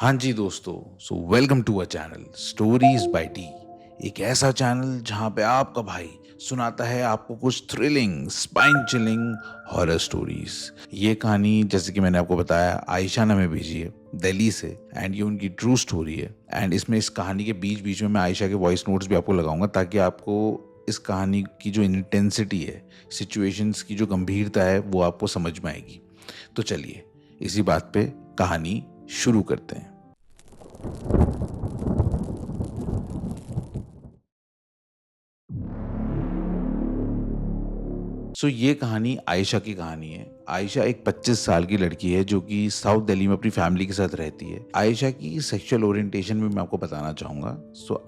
हाँ जी दोस्तों, so welcome to a channel stories by T. एक ऐसा चैनल जहाँ पे आपका भाई सुनाता है आपको कुछ thrilling spine chilling horror stories. ये कहानी जैसे कि मैंने आपको बताया आयशा ने हमें भेजी है दिल्ली से एंड ये उनकी ट्रू स्टोरी है। एंड इसमें इस कहानी के बीच बीच में मैं आयशा के वॉइस नोट्स भी आपको लगाऊंगा ताकि आपको इस कहानी की जो इंटेंसिटी है, सिचुएशंस की जो गंभीरता है वो आपको समझ में आएगी। तो चलिए इसी बात पे कहानी शुरू करते हैं। ये कहानी आयशा की कहानी है। आयशा एक 25 साल की लड़की है जो कि साउथ दिल्ली में अपनी फैमिली के साथ रहती है। आयशा की सेक्सुअल ओरिएंटेशन में मैं आपको बताना चाहूंगा।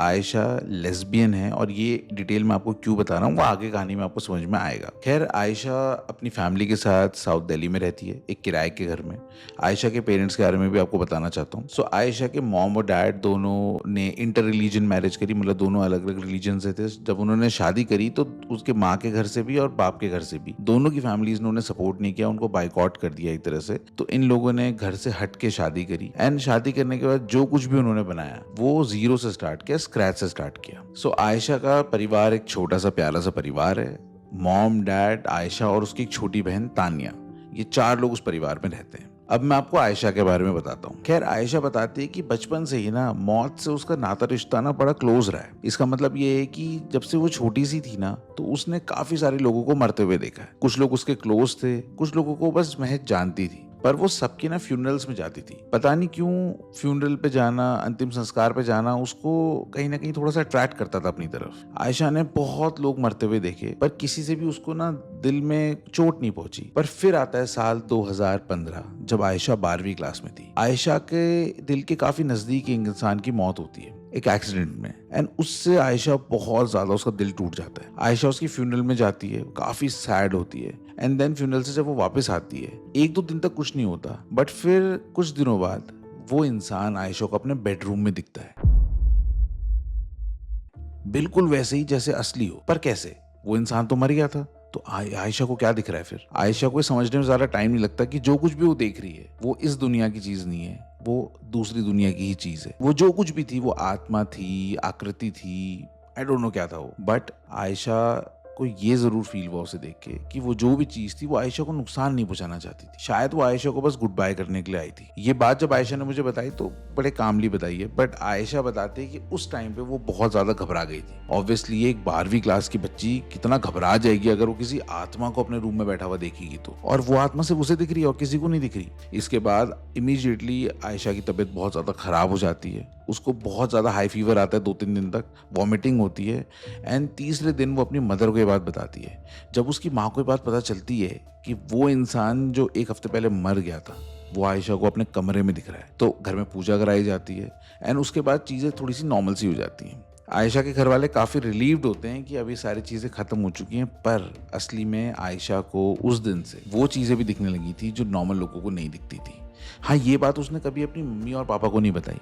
आयशा लेस्बियन है और ये डिटेल में आपको क्यों बता रहा हूँ वो आगे कहानी में आपको समझ में आएगा। खैर, आयशा अपनी फैमिली के साथ साउथ दिल्ली में रहती है एक किराए के घर में। आयशा के पेरेंट्स के बारे में भी आपको बताना चाहता हूँ। आयशा के मॉम और डैड दोनों ने इंटर रिलीजन मैरिज करी, मतलब दोनों अलग अलग रिलीजन से थे। जब उन्होंने शादी करी तो उसके माँ के घर से भी और बाप के घर से भी दोनों की फैमिलीज ने उन्हें सपोर्ट नहीं किया, उनको बाइकआउट कर दिया एक तरह से। तो इन लोगों ने घर से हट के शादी करी एंड शादी करने के बाद जो कुछ भी उन्होंने बनाया वो जीरो से स्टार्ट किया, स्क्रैच से स्टार्ट किया। आयशा का परिवार एक छोटा सा प्यारा सा परिवार है। मॉम, डैड, आयशा और उसकी एक छोटी बहन तानिया, ये 4 लोग उस परिवार में रहते हैं। अब मैं आपको आयशा के बारे में बताता हूँ। खैर, आयशा बताती है कि बचपन से ही ना मौत से उसका नाता रिश्ता ना बड़ा क्लोज रहा है। इसका मतलब ये है कि जब से वो छोटी सी थी ना तो उसने काफी सारे लोगों को मरते हुए देखा है। कुछ लोग उसके क्लोज थे, कुछ लोगों को बस महज जानती थी, पर वो सबकी ना फ्यूनरल्स में जाती थी। पता नहीं क्यों फ्यूनरल पे जाना, अंतिम संस्कार पे जाना उसको कहीं ना कहीं थोड़ा सा अट्रैक्ट करता था अपनी तरफ। आयशा ने बहुत लोग मरते हुए देखे पर किसी से भी उसको ना दिल में चोट नहीं पहुंची। पर फिर आता है साल 2015 जब आयशा 12वीं क्लास में थी। आयशा के दिल के काफी नजदीक एक इंसान की मौत होती है एक एक्सीडेंट में एंड उससे आयशा बहुत ज्यादा, उसका दिल टूट जाता है। आयशा उसकी फ्यूनरल में जाती है, काफी सैड होती है एंड देन फ्यूनरल से जब वो वापस आती है 1-2 दिन तक कुछ नहीं होता, बट फिर कुछ दिनों बाद वो इंसान आयशा को अपने बेडरूम में दिखता है, बिल्कुल वैसे ही जैसे असली हो। पर कैसे? वो इंसान तो मर गया था। तो आयशा को क्या दिख रहा है फिर? आयशा को समझने में ज्यादा टाइम नहीं लगता कि जो कुछ भी वो देख रही है वो इस दुनिया की चीज नहीं है, वो दूसरी दुनिया की ही चीज है। वो जो कुछ भी थी वो आत्मा थी, आकृति थी, आई डोंट नो क्या था वो। बट आयशा को ये जरूर फील हुआ उसे देख के कि वो जो भी चीज थी वो आयशा को नुकसान नहीं पहुंचाना चाहती थी। शायद वो आयशा को बस गुड बाय करने के लिए आई थी। ये बात जब आयशा ने मुझे बताई तो बड़े कामली बताई है, बट आयशा बताती है कि उस टाइम पे वो बहुत ज्यादा घबरा गई थी। ऑब्वियसली एक 12वीं क्लास की बच्ची कितना घबरा जाएगी अगर वो किसी आत्मा को अपने रूम में बैठा हुआ देखेगी तो, और वो आत्मा सिर्फ उसे दिख रही है और किसी को नहीं दिख रही। इसके बाद इमीडिएटली आयशा की तबीयत बहुत ज्यादा खराब हो जाती है। उसको बहुत ज्यादा हाई फीवर आता है, 2-3 दिन तक वॉमिटिंग होती है एंड तीसरे दिन वो अपनी मदर को ये बात बताती है। जब उसकी माँ को ये बात पता चलती है कि वो इंसान जो 1 हफ्ते पहले मर गया था वो आयशा को अपने कमरे में दिख रहा है, तो घर में पूजा कराई जाती है एंड उसके बाद चीजें थोड़ी सी नॉर्मल सी हो जाती हैं। आयशा के घर वाले काफी रिलीव्ड होते हैं कि अभी सारी चीजें खत्म हो चुकी हैं, पर असली में आयशा को उस दिन से वो चीजें भी दिखने लगी थी जो नॉर्मल लोगों को नहीं दिखती थी। हाँ, ये बात उसने कभी अपनी मम्मी और पापा को नहीं बताई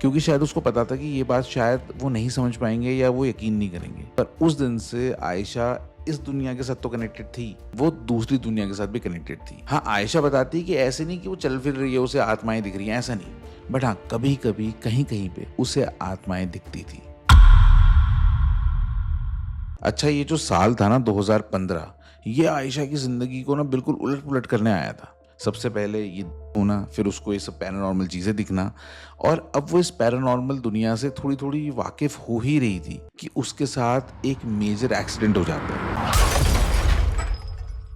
क्योंकि शायद उसको पता था कि ये बात शायद वो नहीं समझ पाएंगे या वो यकीन नहीं करेंगे। पर उस दिन से आयशा इस दुनिया के साथ तो कनेक्टेड थी, वो दूसरी दुनिया के साथ भी कनेक्टेड थी। हाँ, आयशा बताती है कि ऐसे नहीं कि वो चल फिर रही है उसे आत्माएं दिख रही हैं, ऐसा नहीं, बट हाँ कभी कभी कहीं कहीं पे उसे आत्माएं दिखती थी। अच्छा, ये जो साल था ना 2015, ये आयशा की जिंदगी को ना बिल्कुल उलट पुलट करने आया था। सबसे पहले ये होना, फिर उसको ये सब पैरानॉर्मल चीजें दिखना, और अब वो इस पैरानॉर्मल दुनिया से थोड़ी थोड़ी वाकिफ हो ही रही थी कि उसके साथ एक मेजर एक्सीडेंट हो जाता है।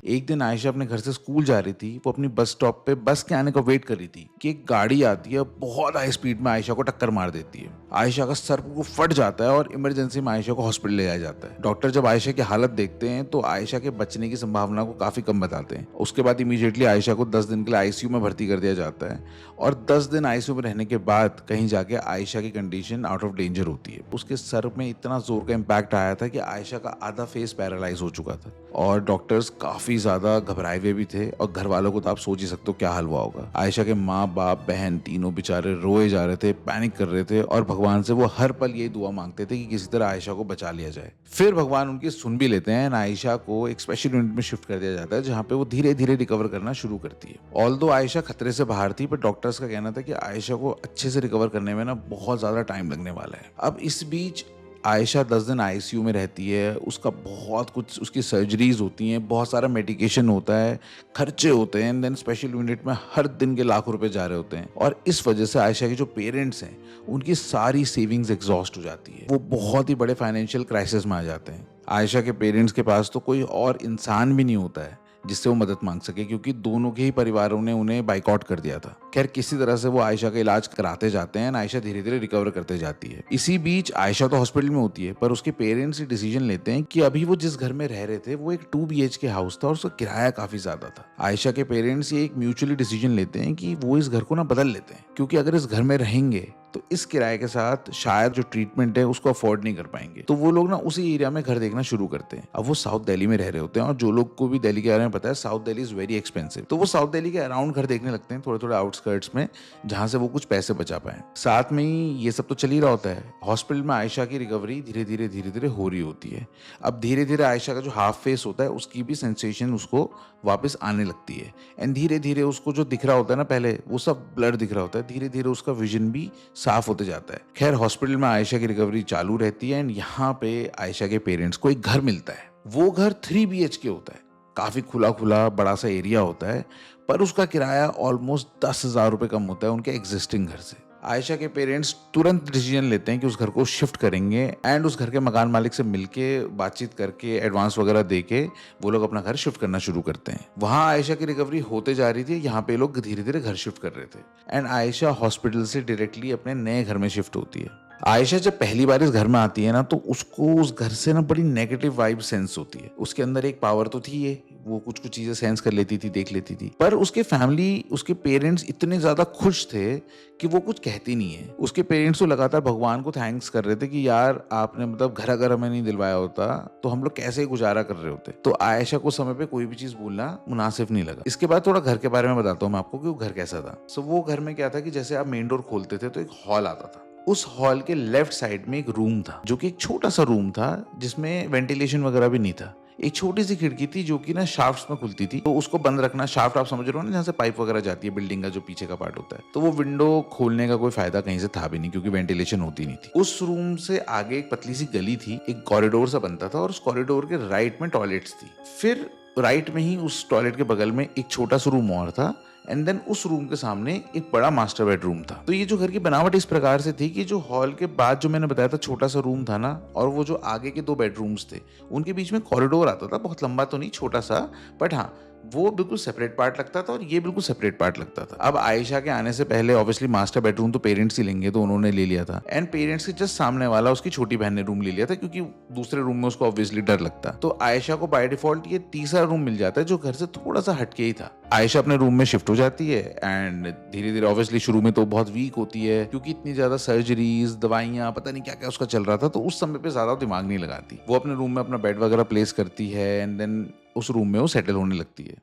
एक दिन आयशा अपने घर से स्कूल जा रही थी। वो अपनी बस स्टॉप पे बस के आने का वेट कर रही थी कि एक गाड़ी आती है, बहुत हाई स्पीड में आयशा को टक्कर मार देती है। आयशा का सर को फट जाता है और इमरजेंसी में आयशा को हॉस्पिटल ले जाया जाता है। डॉक्टर जब आयशा की हालत देखते हैं तो आयशा के बचने की संभावना को काफी कम बताते हैं। उसके बाद इमीडिएटली आयशा को 10 दिन के लिए आईसीयू में भर्ती कर दिया जाता है और 10 दिन आईसीयू में रहने के बाद कहीं जाके आयशा की कंडीशन आउट ऑफ डेंजर होती है। उसके सर में इतना जोर का इम्पैक्ट आया था कि आयशा का आधा फेस पैरालाइज हो चुका था। और डॉक्टर्स काफ़ी ज़्यादा घबराए हुए भी थे और घर वालों को तो आप सोच ही सकते हो क्या हाल हुआ होगा। आयशा के माँ बाप बहन तीनों बेचारे रोए जा रहे थे, पैनिक कर रहे थे और भगवान से वो हर पल यही दुआ मांगते थे कि किसी तरह आयशा को बचा लिया जाए। फिर भगवान उनकी सुन भी लेते हैं। आयशा को एक स्पेशल यूनिट में शिफ्ट कर दिया जाता है जहाँ पे वो धीरे धीरे रिकवर करना शुरू करती है। ऑल्दो आयशा खतरे से बाहर थी, पर डॉक्टर्स का कहना था कि आयशा को अच्छे से रिकवर करने में ना बहुत ज़्यादा टाइम लगने वाला है। अब इस बीच आयशा 10 दिन आईसीयू में रहती है। उसका बहुत कुछ, उसकी सर्जरीज होती हैं, बहुत सारा मेडिकेशन होता है, खर्चे होते हैं, एंड देन स्पेशल यूनिट में हर दिन के लाखों रुपए जा रहे होते हैं। और इस वजह से आयशा के जो पेरेंट्स हैं उनकी सारी सेविंग्स एग्जॉस्ट हो जाती है। वो बहुत ही बड़े फाइनेंशियल क्राइसिस में आ जाते हैं। आयशा के पेरेंट्स के पास तो कोई और इंसान भी नहीं होता है जिससे वो मदद मांग सके, क्योंकि दोनों के ही परिवारों ने उन्हें बाइकआउट कर दिया था। खैर किसी तरह से वो आयशा का इलाज कराते जाते हैं। आयशा धीरे धीरे रिकवर करते जाती है। इसी बीच आयशा तो हॉस्पिटल में होती है, पर उसके पेरेंट्स ये डिसीजन लेते हैं कि अभी वो जिस घर में रह रहे थे वो एक 2 BHK हाउस था और उसका किराया काफी ज्यादा था। आयशा के पेरेंट्स ये एक म्यूचुअली डिसीजन लेते हैं कि वो इस घर को ना बदल लेते हैं, क्योंकि अगर इस घर में रहेंगे तो इस किराए के साथ शायद जो ट्रीटमेंट है उसको अफोर्ड नहीं कर पाएंगे। तो वो लोग ना उसी एरिया में घर देखना शुरू करते हैं। अब वो साउथ दिल्ली में रह रहे होते हैं और जो लोग को भी दिल्ली के बारे में पता है, south Delhi is very expensive. तो वो साउथ दिल्ली के अराउंड घर देखने लगते हैं, थोड़े थोड़े आउटस्कर्ट्स में, जहां से वो कुछ पैसे बचा पाए। साथ में ही ये सब तो चल ही रहा होता है। हॉस्पिटल में आयशा की रिकवरी धीरे धीरे हो रही होती है। अब धीरे धीरे आयशा का जो हाफ फेस होता है उसकी भी सेंसेशन उसको वापस आने लगती है। एंड धीरे धीरे उसको जो दिख रहा होता है ना पहले, वो सब ब्लर दिख रहा होता है। धीरे धीरे उसका विजन भी साफ होते जाता है। खैर हॉस्पिटल में आयशा की रिकवरी चालू रहती है। एंड यहाँ पे आयशा के पेरेंट्स को एक घर मिलता है। वो घर 3 BHK होता है, काफी खुला खुला बड़ा सा एरिया होता है, पर उसका किराया ऑलमोस्ट 10,000 रुपए कम होता है उनके एग्जिस्टिंग घर से। आयशा के पेरेंट्स तुरंत डिसीजन लेते हैं कि उस घर को शिफ्ट करेंगे एंड उस घर के मकान मालिक से मिलके बातचीत करके एडवांस वगैरह देके वो लोग अपना घर शिफ्ट करना शुरू करते हैं। वहां आयशा की रिकवरी होते जा रही थी, यहाँ पे लोग धीरे धीरे घर शिफ्ट कर रहे थे। एंड आयशा हॉस्पिटल से डायरेक्टली अपने नए घर में शिफ्ट होती है। आयशा जब पहली बार इस घर में आती है ना, तो उसको उस घर से ना बड़ी नेगेटिव वाइब सेंस होती है। उसके अंदर एक पावर तो थी, ये वो कुछ कुछ चीजें सेंस कर लेती थी, देख लेती थी, पर उसके फैमिली, उसके पेरेंट्स इतने ज्यादा खुश थे कि वो कुछ कहती नहीं है। उसके पेरेंट्स तो लगातार भगवान को थैंक्स कर रहे थे कि यार आपने मतलब घर अगर हमें नहीं दिलवाया होता तो हम लोग कैसे गुजारा कर रहे होते। तो आयशा को समय पे कोई भी चीज बोलना मुनासिब नहीं लगा। इसके बाद थोड़ा घर के बारे में बताता हूँ मैं आपको कि वो घर कैसा था। सो वो घर में क्या था कि जैसे आप मेन डोर खोलते थे तो एक हॉल आता था। उस हॉल के लेफ्ट साइड में एक रूम था, जो कि एक छोटा सा रूम था जिसमें वेंटिलेशन वगैरह भी नहीं था। एक छोटी सी खिड़की थी जो कि ना शाफ्ट्स में खुलती थी, तो उसको बंद रखना, शाफ्ट आप समझ रहे हो ना, जहाँ से पाइप वगैरह जाती है, बिल्डिंग का जो पीछे का पार्ट होता है, तो वो विंडो खोलने का कोई फायदा कहीं से था भी नहीं, क्योंकि वेंटिलेशन होती नहीं थी। उस रूम से आगे एक पतली सी गली थी, एक कॉरिडोर सा बनता था और उस कॉरिडोर के राइट में टॉयलेट्स थी। फिर राइट में ही उस टॉयलेट के बगल में एक छोटा सा रूम और था। एंड देन उस रूम के सामने एक बड़ा मास्टर बेडरूम था। तो ये जो घर की बनावट इस प्रकार से थी कि जो हॉल के बाद जो मैंने बताया था छोटा सा रूम था ना, और वो जो आगे के 2 बेडरूम्स थे, उनके बीच में कॉरिडोर आता था, बहुत लंबा तो नहीं, छोटा सा, बट हाँ वो बिल्कुल सेपरेट पार्ट लगता था और ये बिल्कुल सेपरेट पार्ट लगता था। अब आयशा के आने से पहले ऑब्वियसली मास्टर बेडरूम तो पेरेंट्स ही लेंगे, तो उन्होंने ले लिया था। एंड पेरेंट्स के जस्ट सामने वाला उसकी छोटी बहन ने रूम ले लिया था, क्योंकि दूसरे रूम में उसको ऑब्वियसली डर लगता। तो आयशा को बाय डिफॉल्ट ये तीसरा रूम मिल जाता है, जो घर से थोड़ा सा हटके ही था। आयशा अपने रूम में शिफ्ट हो जाती है एंड धीरे धीरे, ऑब्वियसली शुरू में तो बहुत वीक होती है, क्योंकि इतनी ज्यादा सर्जरीज, दवाइयां, पता नहीं क्या क्या उसका चल रहा था, तो उस समय पे ज्यादा दिमाग नहीं लगाती। वो अपने रूम में अपना बेड वगैरह प्लेस करती है एंड देन उस रूम में वो सेटल होने लगती है।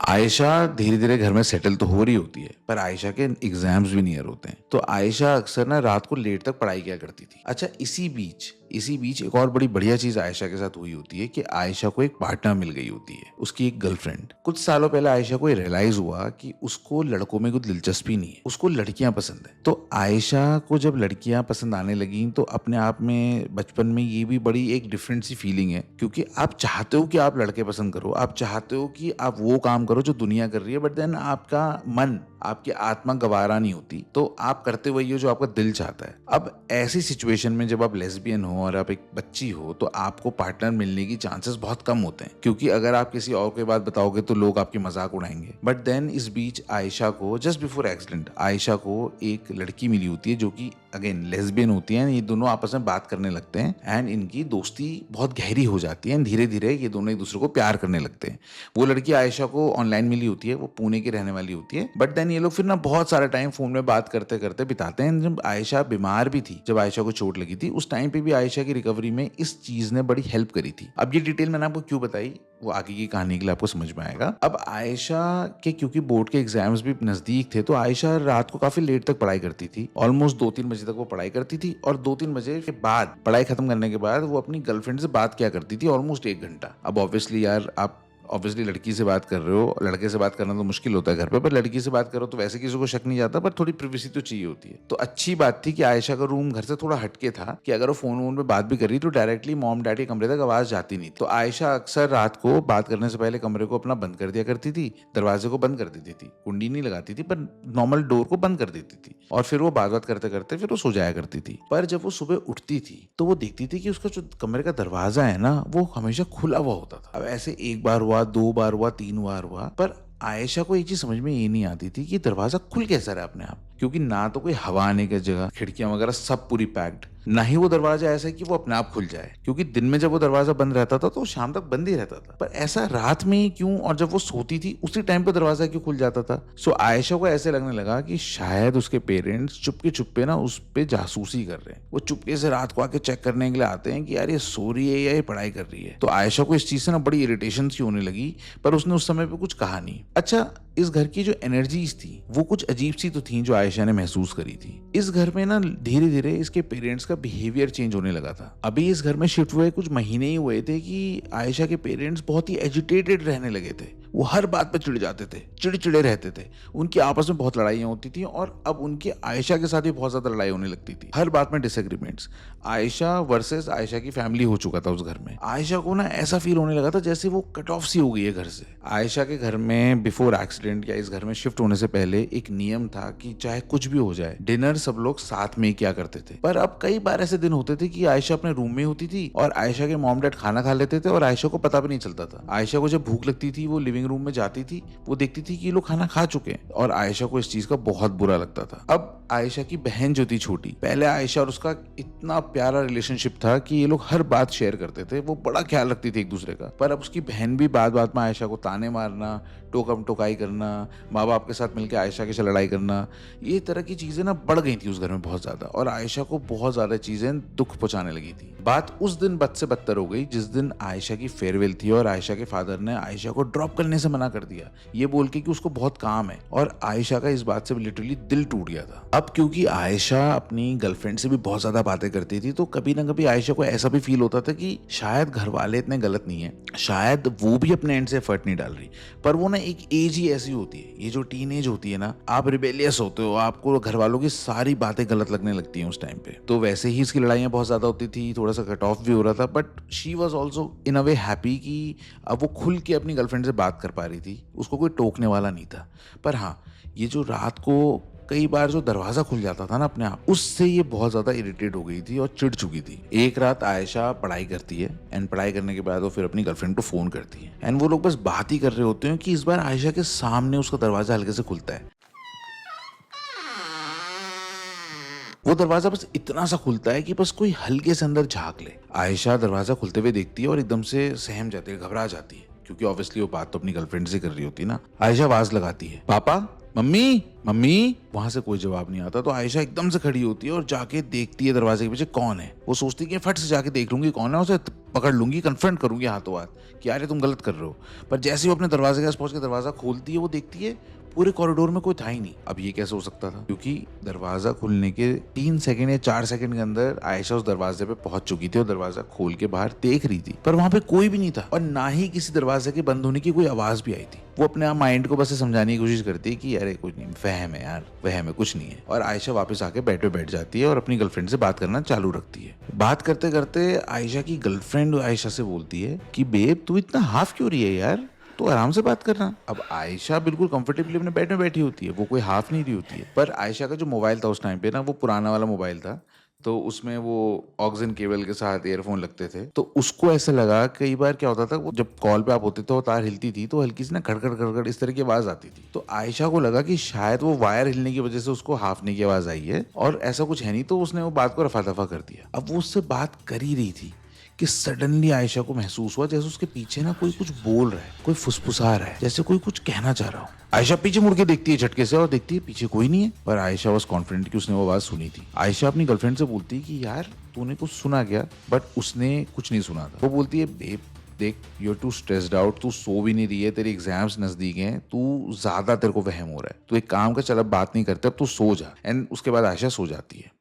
आयशा धीरे धीरे घर में सेटल तो हो रही होती है, पर आयशा के एग्जाम्स भी नियर होते हैं। तो आयशा अक्सर ना रात को लेट तक पढ़ाई किया करती थी। अच्छा, इसी बीच एक और बड़ी बढ़िया चीज आयशा के साथ हुई होती है कि आयशा को एक पार्टनर मिल गई होती है, उसकी एक गर्लफ्रेंड। कुछ सालों पहले आयशा को रियलाइज हुआ कि उसको लड़कों में कुछ दिलचस्पी नहीं है, उसको लड़कियां पसंद है। तो आयशा को जब लड़कियां पसंद आने लगी तो अपने आप में बचपन में ये भी बड़ी एक डिफरेंट सी फीलिंग है, क्योंकि आप चाहते हो कि आप लड़के पसंद करो, आप चाहते हो कि आप वो काम करो जो दुनिया कर रही है, बट देन आपका मन, आपकी आत्मा गवारा नहीं होती, तो आप करते वही हो जो आपका दिल चाहता है। अब ऐसी सिचुएशन में जब आप लेस्बियन हो और आप एक बच्ची हो, तो आपको पार्टनर मिलने की चांसेस बहुत कम होते हैं, क्योंकि अगर आप किसी और की बात बताओगे तो लोग आपकी मजाक उड़ाएंगे। बट देन इस बीच आयशा को, जस्ट बिफोर एक्सीडेंट, आयशा को एक लड़की मिली होती है जो कि अगेन लेस्बियन होती हैं, ये दोनों आपस में बात करने लगते हैं एंड इनकी दोस्ती बहुत गहरी हो जाती है। धीरे धीरे ये दोनों एक दूसरे को प्यार करने लगते हैं। वो लड़की आयशा को ऑनलाइन मिली होती है, वो पुणे की रहने वाली होती है, बट देन ये लोग फिर ना बहुत सारा टाइम फोन में बात करते करते बिताते हैं। जब आयशा बीमार भी थी, जब आयशा को चोट लगी थी, उस टाइम पे भी आयशा की रिकवरी में इस चीज ने बड़ी हेल्प करी थी। अब ये डिटेल मैंने आपको क्यों बताई वो आगे की कहानी के लिए आपको समझ में आएगा। अब आयशा के क्योंकि बोर्ड के एग्जाम्स भी नजदीक थे, तो आयशा रात को काफी लेट तक पढ़ाई करती थी। ऑलमोस्ट 2-3 बजे तक वो पढ़ाई करती थी और 2-3 बजे के बाद पढ़ाई खत्म करने के बाद वो अपनी गर्लफ्रेंड से बात किया करती थी ऑलमोस्ट 1 घंटा। अब ऑब्वियसली यार, आप ऑब्वियसली लड़की से बात कर रहे हो, लड़के से बात करना तो मुश्किल होता है घर पे, पर लड़की से बात करो तो वैसे किसी को शक नहीं जाता, पर थोड़ी प्रिवेसी तो चाहिए होती है। तो अच्छी बात थी कि आयशा का रूम घर से थोड़ा हटके था कि अगर वो फोन वोन पे बात भी कर रही तो डायरेक्टली मॉम डैड के कमरे तक आवाज जाती नहीं। तो आयशा अक्सर रात को बात करने से पहले कमरे को अपना बंद कर दिया करती थी, दरवाजे को बंद कर देती थी, कुंडी नहीं लगाती थी पर नॉर्मल डोर को बंद कर देती थी और फिर वो बात करते करते फिर वो सो जाया करती थी। पर जब वो सुबह उठती थी तो वो देखती थी कि उसका जो कमरे का दरवाजा है ना, वो हमेशा खुला हुआ होता था। अब ऐसे 1 बार हुआ, 2 बार हुआ, 3 बार हुआ, पर आयशा को एक चीज समझ में ये नहीं आती थी कि दरवाजा खुल कैसा रहा अपने आप, क्योंकि ना तो कोई हवा आने की जगह, खिड़कियां वगैरह सब पूरी पैक्ड, ना ही वो दरवाजा ऐसा है कि वो अपने आप खुल जाए, क्योंकि दिन में जब वो दरवाजा बंद रहता था तो शाम तक बंद ही रहता था। पर ऐसा रात में ही क्यों, और जब वो सोती थी उसी टाइम पे दरवाजा क्यों खुल जाता था। सो आयशा को ऐसे लगने लगा कि शायद उसके पेरेंट्स चुपके चुप्पे ना उस पे जासूसी कर रहे हैं। वो चुपके से रात को आके चेक करने के लिए आते हैं कि यार ये सो रही है या ये पढ़ाई कर रही है। तो आयशा को इस चीज से ना बड़ी इरिटेशन सी होने लगी, पर उसने उस समय पे कुछ कहा नहीं। अच्छा, इस घर की जो एनर्जीज थी वो कुछ अजीब सी तो थी जो आयशा ने महसूस करी थी। इस घर में ना धीरे धीरे इसके पेरेंट्स का बिहेवियर चेंज होने लगा था। अभी इस घर में शिफ्ट हुए कुछ महीने ही हुए थे कि आयशा के पेरेंट्स बहुत ही एजिटेटेड रहने लगे थे। वो हर बात पे चिढ़ जाते थे, चिड़चिड़े रहते थे, उनकी आपस में बहुत लड़ाइयाँ होती थी और अब उनकी आयशा के साथ भी बहुत ज्यादा लड़ाई होने लगती थी। हर बात में डिसएग्रीमेंट्स, आयशा वर्सेस आयशा की फैमिली हो चुका था उस घर में। आयशा को ना ऐसा फील होने लगा था जैसे वो कट ऑफ सी हो गई है घर से। आयशा के घर में बिफोर एक्सीडेंट या इस घर में शिफ्ट होने से पहले एक नियम था कि चाहे कुछ भी हो जाए, डिनर सब लोग साथ में ही किया करते थे। पर अब कई बार ऐसे दिन होते थे कि आयशा अपने रूम में होती थी और आयशा के मॉम डैड खाना खा लेते थे और आयशा को पता भी नहीं चलता था। आयशा को जब भूख लगती थी वो लिविंग रूम में जाती थी, वो देखती थी कि ये लोग खाना खा चुके हैं और आयशा को इस चीज का बहुत बुरा लगता था। अब आयशा की बहन जो थी छोटी, पहले आयशा और उसका इतना प्यारा रिलेशनशिप था कि ये लोग हर बात शेयर करते थे, वो बड़ा ख्याल रखती थी एक दूसरे का। पर अब उसकी बहन भी बात बात में आयशा को ताने मारना, टोकम टोकाई करना, माँ बाप के साथ मिलकर आयशा के साथ लड़ाई करना, ये तरह की चीजें ना बढ़ गई थी उस घर में बहुत ज्यादा और आयशा को बहुत ज्यादा चीजें दुख पहुंचाने लगी थी। बात उस दिन बद से बदतर हो गई जिस दिन आयशा की फेयरवेल थी और आयशा के फादर ने आयशा को ड्रॉप करने से मना कर दिया, ये बोल के कि उसको बहुत काम है। और आयशा का इस बात से लिटरली दिल टूट गया था। अब क्योंकि आयशा अपनी गर्लफ्रेंड से भी बहुत ज्यादा बातें करती थी, तो कभी ना कभी आयशा को ऐसा भी फील होता था कि शायद घर वाले इतने गलत नहीं है, शायद वो भी अपने एंड से एफर्ट नहीं डाल रही। पर वो ना एक एज ही ऐसी होती है, ये जो टीन एज होती है ना, आप रिबेलियस होते हो, आपको घर वालों की सारी बातें गलत लगने लगती हैं उस टाइम पे। तो वैसे ही इसकी लड़ाइयाँ बहुत ज्यादा होती थी, थोड़ा सा कट ऑफ भी हो रहा था, but she was also in a way happy कि अब वो खुल के अपनी गर्लफ्रेंड से बात कर पा रही थी, उसको कोई टोकने वाला नहीं था। पर हाँ, ये जो रात को कई बार जो दरवाजा खुल जाता था ना अपने आप, उससे ये बहुत ज्यादा इरिटेट हो गई थी और चिढ़ चुकी थी। एक रात आयशा पढ़ाई करती है एंड पढ़ाई करने के बाद वो फिर अपनी गर्लफ्रेंड को फोन करती है एंड वो लोग बस बात ही कर रहे होते हैं कि इस बार आयशा के सामने उसका दरवाजा हल्के से खुलता है। वो दरवाजा बस इतना सा खुलता है कि बस कोई हल्के से अंदर झांक ले। आयशा दरवाजा खुलते हुए देखती है और एकदम से सहम जाती है, घबरा जाती है, क्योंकि ऑब्वियसली वो बात तो अपनी गर्लफ्रेंड से कर रही होती ना। आयशा आवाज लगाती है, पापा, मम्मी, मम्मी। वहां से कोई जवाब नहीं आता, तो आयशा एकदम से खड़ी होती है और जाके देखती है दरवाजे के पीछे कौन है। वो सोचती है कि फट से जाके देख लूंगी कौन है, उसे पकड़ लूंगी, कन्फ्रंट करूंगी हाथों हाथ कि यार तुम गलत कर रहे हो। पर जैसे ही वो अपने दरवाजे के आस पहुंच के दरवाजा खोलती है, वो देखती है पूरे कॉरिडोर में कोई था ही नहीं। अब ये कैसे हो सकता था, क्योंकि दरवाजा खुलने के 3 सेकंड या 4 सेकंड के अंदर आयशा उस दरवाजे पे पहुंच चुकी थी और दरवाजा खोल के बाहर देख रही थी, पर वहां पे कोई भी नहीं था और ना ही किसी दरवाजे के बंद होने की कोई आवाज भी आई थी। वो अपने आप माइंड को बस समझाने की कोशिश करती है कि अरे कुछ नहीं, वहम है यार, वहम है, कुछ नहीं है। और आयशा वापस आके बेड पे बैठ जाती है और अपनी गर्लफ्रेंड से बात करना चालू रखती है। बात करते करते आयशा की गर्लफ्रेंड आयशा से बोलती है कि बेब, तू इतना हाफ क्यों रही है यार, तो आराम से बात करना। अब आयशा बिल्कुल कंफर्टेबली अपने बेड में बैठी होती है, वो कोई हाफ नहीं रही होती है। पर आयशा का जो मोबाइल था उस टाइम पे ना, वो पुराना वाला मोबाइल था तो उसमें वो ऑक्सीजन केबल के साथ ईयरफोन लगते थे। तो उसको ऐसा लगा, कई बार क्या होता था, वो जब कॉल पे आप होते तो तार हिलती थी तो हल्की सी ना खड़खड़ खड़खड़ इस तरह की आवाज आती थी। तो आयशा को लगा कि शायद वो वायर हिलने की वजह से उसको हाफने की आवाज आई है और ऐसा कुछ है नहीं, तो उसने वो बात को रफा दफा कर दिया। अब वो उससे बात कर ही रही थी कि सडनली आयशा को महसूस हुआ जैसे उसके पीछे ना कोई कुछ बोल रहा है, कोई फुसफुसा रहा है, जैसे कोई कुछ कहना चाह रहा हो। आयशा पीछे मुड़ के देखती है झटके से और देखती है पीछे कोई नहीं है, पर आयशा वॉज कॉन्फिडेंट कि उसने वो आवाज सुनी थी। आयशा अपनी गर्लफ्रेंड से बोलती है कि यार तूने कुछ सुना क्या, बट उसने कुछ नहीं सुना था। वो बोलती है बेब देख, you are too stressed out, तू सो भी नहीं रही है, तेरे एग्जाम्स नजदीक हैं, तू ज्यादा तेरे को वहम हो रहा है, तू एक काम कर, चल अब बात नहीं करते, अब तू सो जा। एंड उसके बाद आयशा सो जाती है।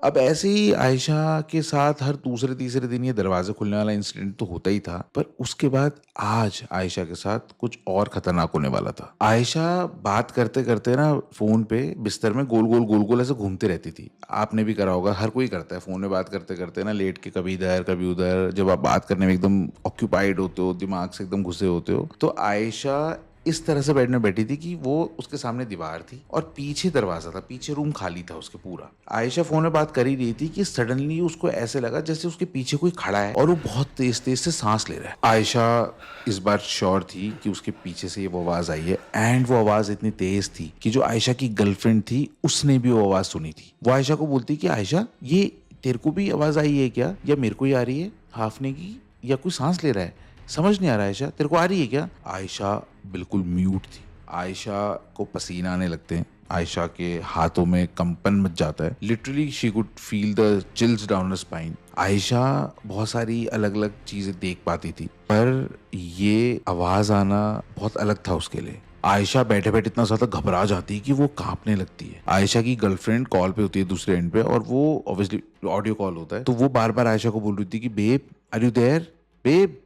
अब ऐसे ही आयशा के साथ हर दूसरे तीसरे दिन ये दरवाजे खुलने वाला इंसिडेंट तो होता ही था, पर उसके बाद आज आयशा के साथ कुछ और खतरनाक होने वाला था। आयशा बात करते करते ना फोन पे बिस्तर में गोल गोल ऐसे घूमती रहती थी। आपने भी करा होगा, हर कोई करता है, फोन में बात करते करते ना लेट के कभी इधर कभी उधर। जब आप बात करने में एकदम ऑक्यूपाइड होते हो, दिमाग से एकदम घुसे होते हो, तो आयशा इस तरह से बेड में बैठी थी कि वो उसके सामने दीवार थी और पीछे दरवाजा था, पीछे रूम खाली था उसके पूरा। आयशा फोन में बात कर ही रही थी कि सडनली उसको ऐसे लगा जैसे उसके पीछे कोई खड़ा है और वो बहुत तेज तेज से सांस ले रहा है। आयशा इस बार श्योर थी कि उसके पीछे से ये वो आवाज आई है, एंड वो आवाज इतनी तेज थी कि जो आयशा की गर्लफ्रेंड थी उसने भी वो आवाज सुनी थी। वो आयशा को बोलती कि आयशा ये तेरे को भी आवाज आई है क्या, या मेरे को ही आ रही है हाफने की, या कोई सांस ले रहा है, समझ नहीं आ रहा है, आयशा तेरे को आ रही है क्या। आयशा बिल्कुल म्यूट थी। आयशा को पसीना आने लगते हैं, आयशा के हाथों में कंपन मच जाता है, literally she could feel the chills down the spine. Ayesha बहुत सारी अलग अलग चीजें देख पाती थी, पर ये आवाज आना बहुत अलग था उसके लिए। आयशा बैठे बैठे इतना ज्यादा घबरा जाती है कि वो कांपने लगती है। आयशा की गर्लफ्रेंड कॉल पे होती है दूसरे एंड पे, और वो ऑब्वियसली ऑडियो कॉल होता है, तो वो बार बार आयशा को बोल रही थी कि babe are you there, babe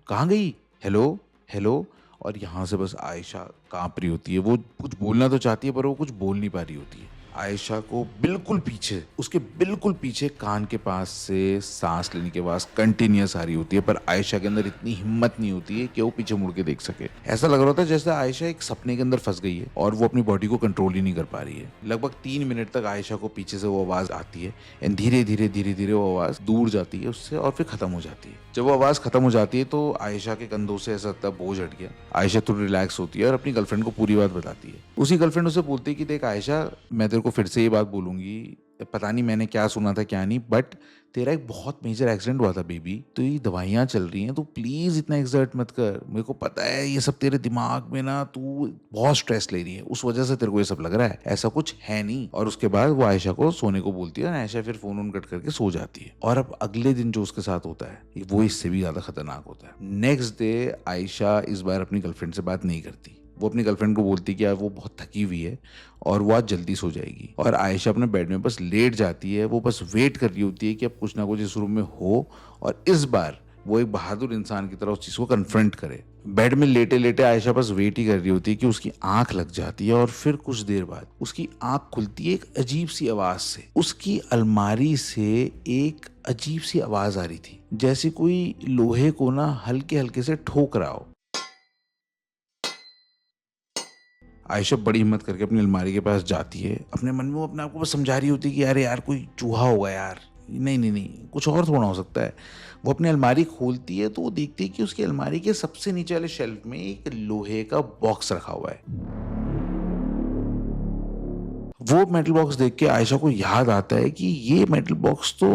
कहाँ गई, हेलो हेलो। और यहाँ से बस आयशा कांप रही होती है, वो कुछ बोलना तो चाहती है पर वो कुछ बोल नहीं पा रही होती है। आयशा को बिल्कुल पीछे, उसके बिल्कुल पीछे कान के पास से सांस लेने की आवाज कंटिन्यूअस आ रही होती है, पर आयशा के अंदर इतनी हिम्मत नहीं होती है कि वो पीछे मुड़ के देख सके। ऐसा लग रहा था जैसे आयशा एक सपने के अंदर फंस गई है और वो अपनी बॉडी को कंट्रोल ही नहीं कर पा रही है। लगभग 3 मिनट तक आयशा को पीछे से वो आवाज आती है, एंड धीरे धीरे वो आवाज दूर जाती है उससे और फिर खत्म हो जाती है। जब वो आवाज खत्म हो जाती है तो आयशा के कंधों से ऐसा लगता है बोझ हट गया। आयशा थोड़ी रिलैक्स होती है और अपनी गर्लफ्रेंड को पूरी बात बताती है। उसी गर्लफ्रेंड उसे बोलती है कि देख आयशा, मैं तेरे को फिर से ये बात बोलूंगी, पता नहीं मैंने क्या सुना था क्या नहीं, बट तेरा एक बहुत मेजर एक्सीडेंट हुआ था बेबी, तो ये दवाइयाँ चल रही हैं, तो प्लीज इतना एक्सर्ट मत कर। मेरे को पता है ये सब तेरे दिमाग में ना, तू बहुत स्ट्रेस ले रही है, उस वजह से तेरे को ये सब लग रहा है, ऐसा कुछ है नहीं। और उसके बाद वो आयशा को सोने को बोलती है और आयशा फिर फोन ऑन कट करके सो जाती है। और अब अगले दिन जो उसके साथ होता है वो इससे भी ज्यादा खतरनाक होता है। नेक्स्ट डे आयशा इस बार अपनी गर्लफ्रेंड से बात नहीं करती। वो अपनी गर्लफ्रेंड को बोलती कि यार वो बहुत थकी हुई है और वो आज जल्दी सो जाएगी, और आयशा अपने बेड में बस लेट जाती है। वो बस वेट कर रही होती है कि अब कुछ ना कुछ इस रूम में हो और इस बार वो एक बहादुर इंसान की तरह उस चीज को कन्फ्रंट करे। बेड में लेटे लेटे आयशा बस वेट ही कर रही होती है कि उसकी आंख लग जाती है, और फिर कुछ देर बाद उसकी आंख खुलती है एक अजीब सी आवाज से। उसकी अलमारी से एक अजीब सी आवाज आ रही थी, जैसे कोई लोहे को ना हल्के हल्के से ठोक रहा हो। आयशा बड़ी हिम्मत करके अपनी अलमारी के पास जाती है। अपने मन में वो अपने आप को बस समझा रही होती है कि अरे यार कोई चूहा होगा यार, नहीं कुछ और थोड़ा हो सकता है। वो अपनी अलमारी खोलती है तो वो देखती है कि उसकी अलमारी के सबसे नीचे वाले शेल्फ में एक लोहे का बॉक्स रखा हुआ है। वो मेटल बॉक्स देख के आयशा को याद आता है कि ये मेटल बॉक्स तो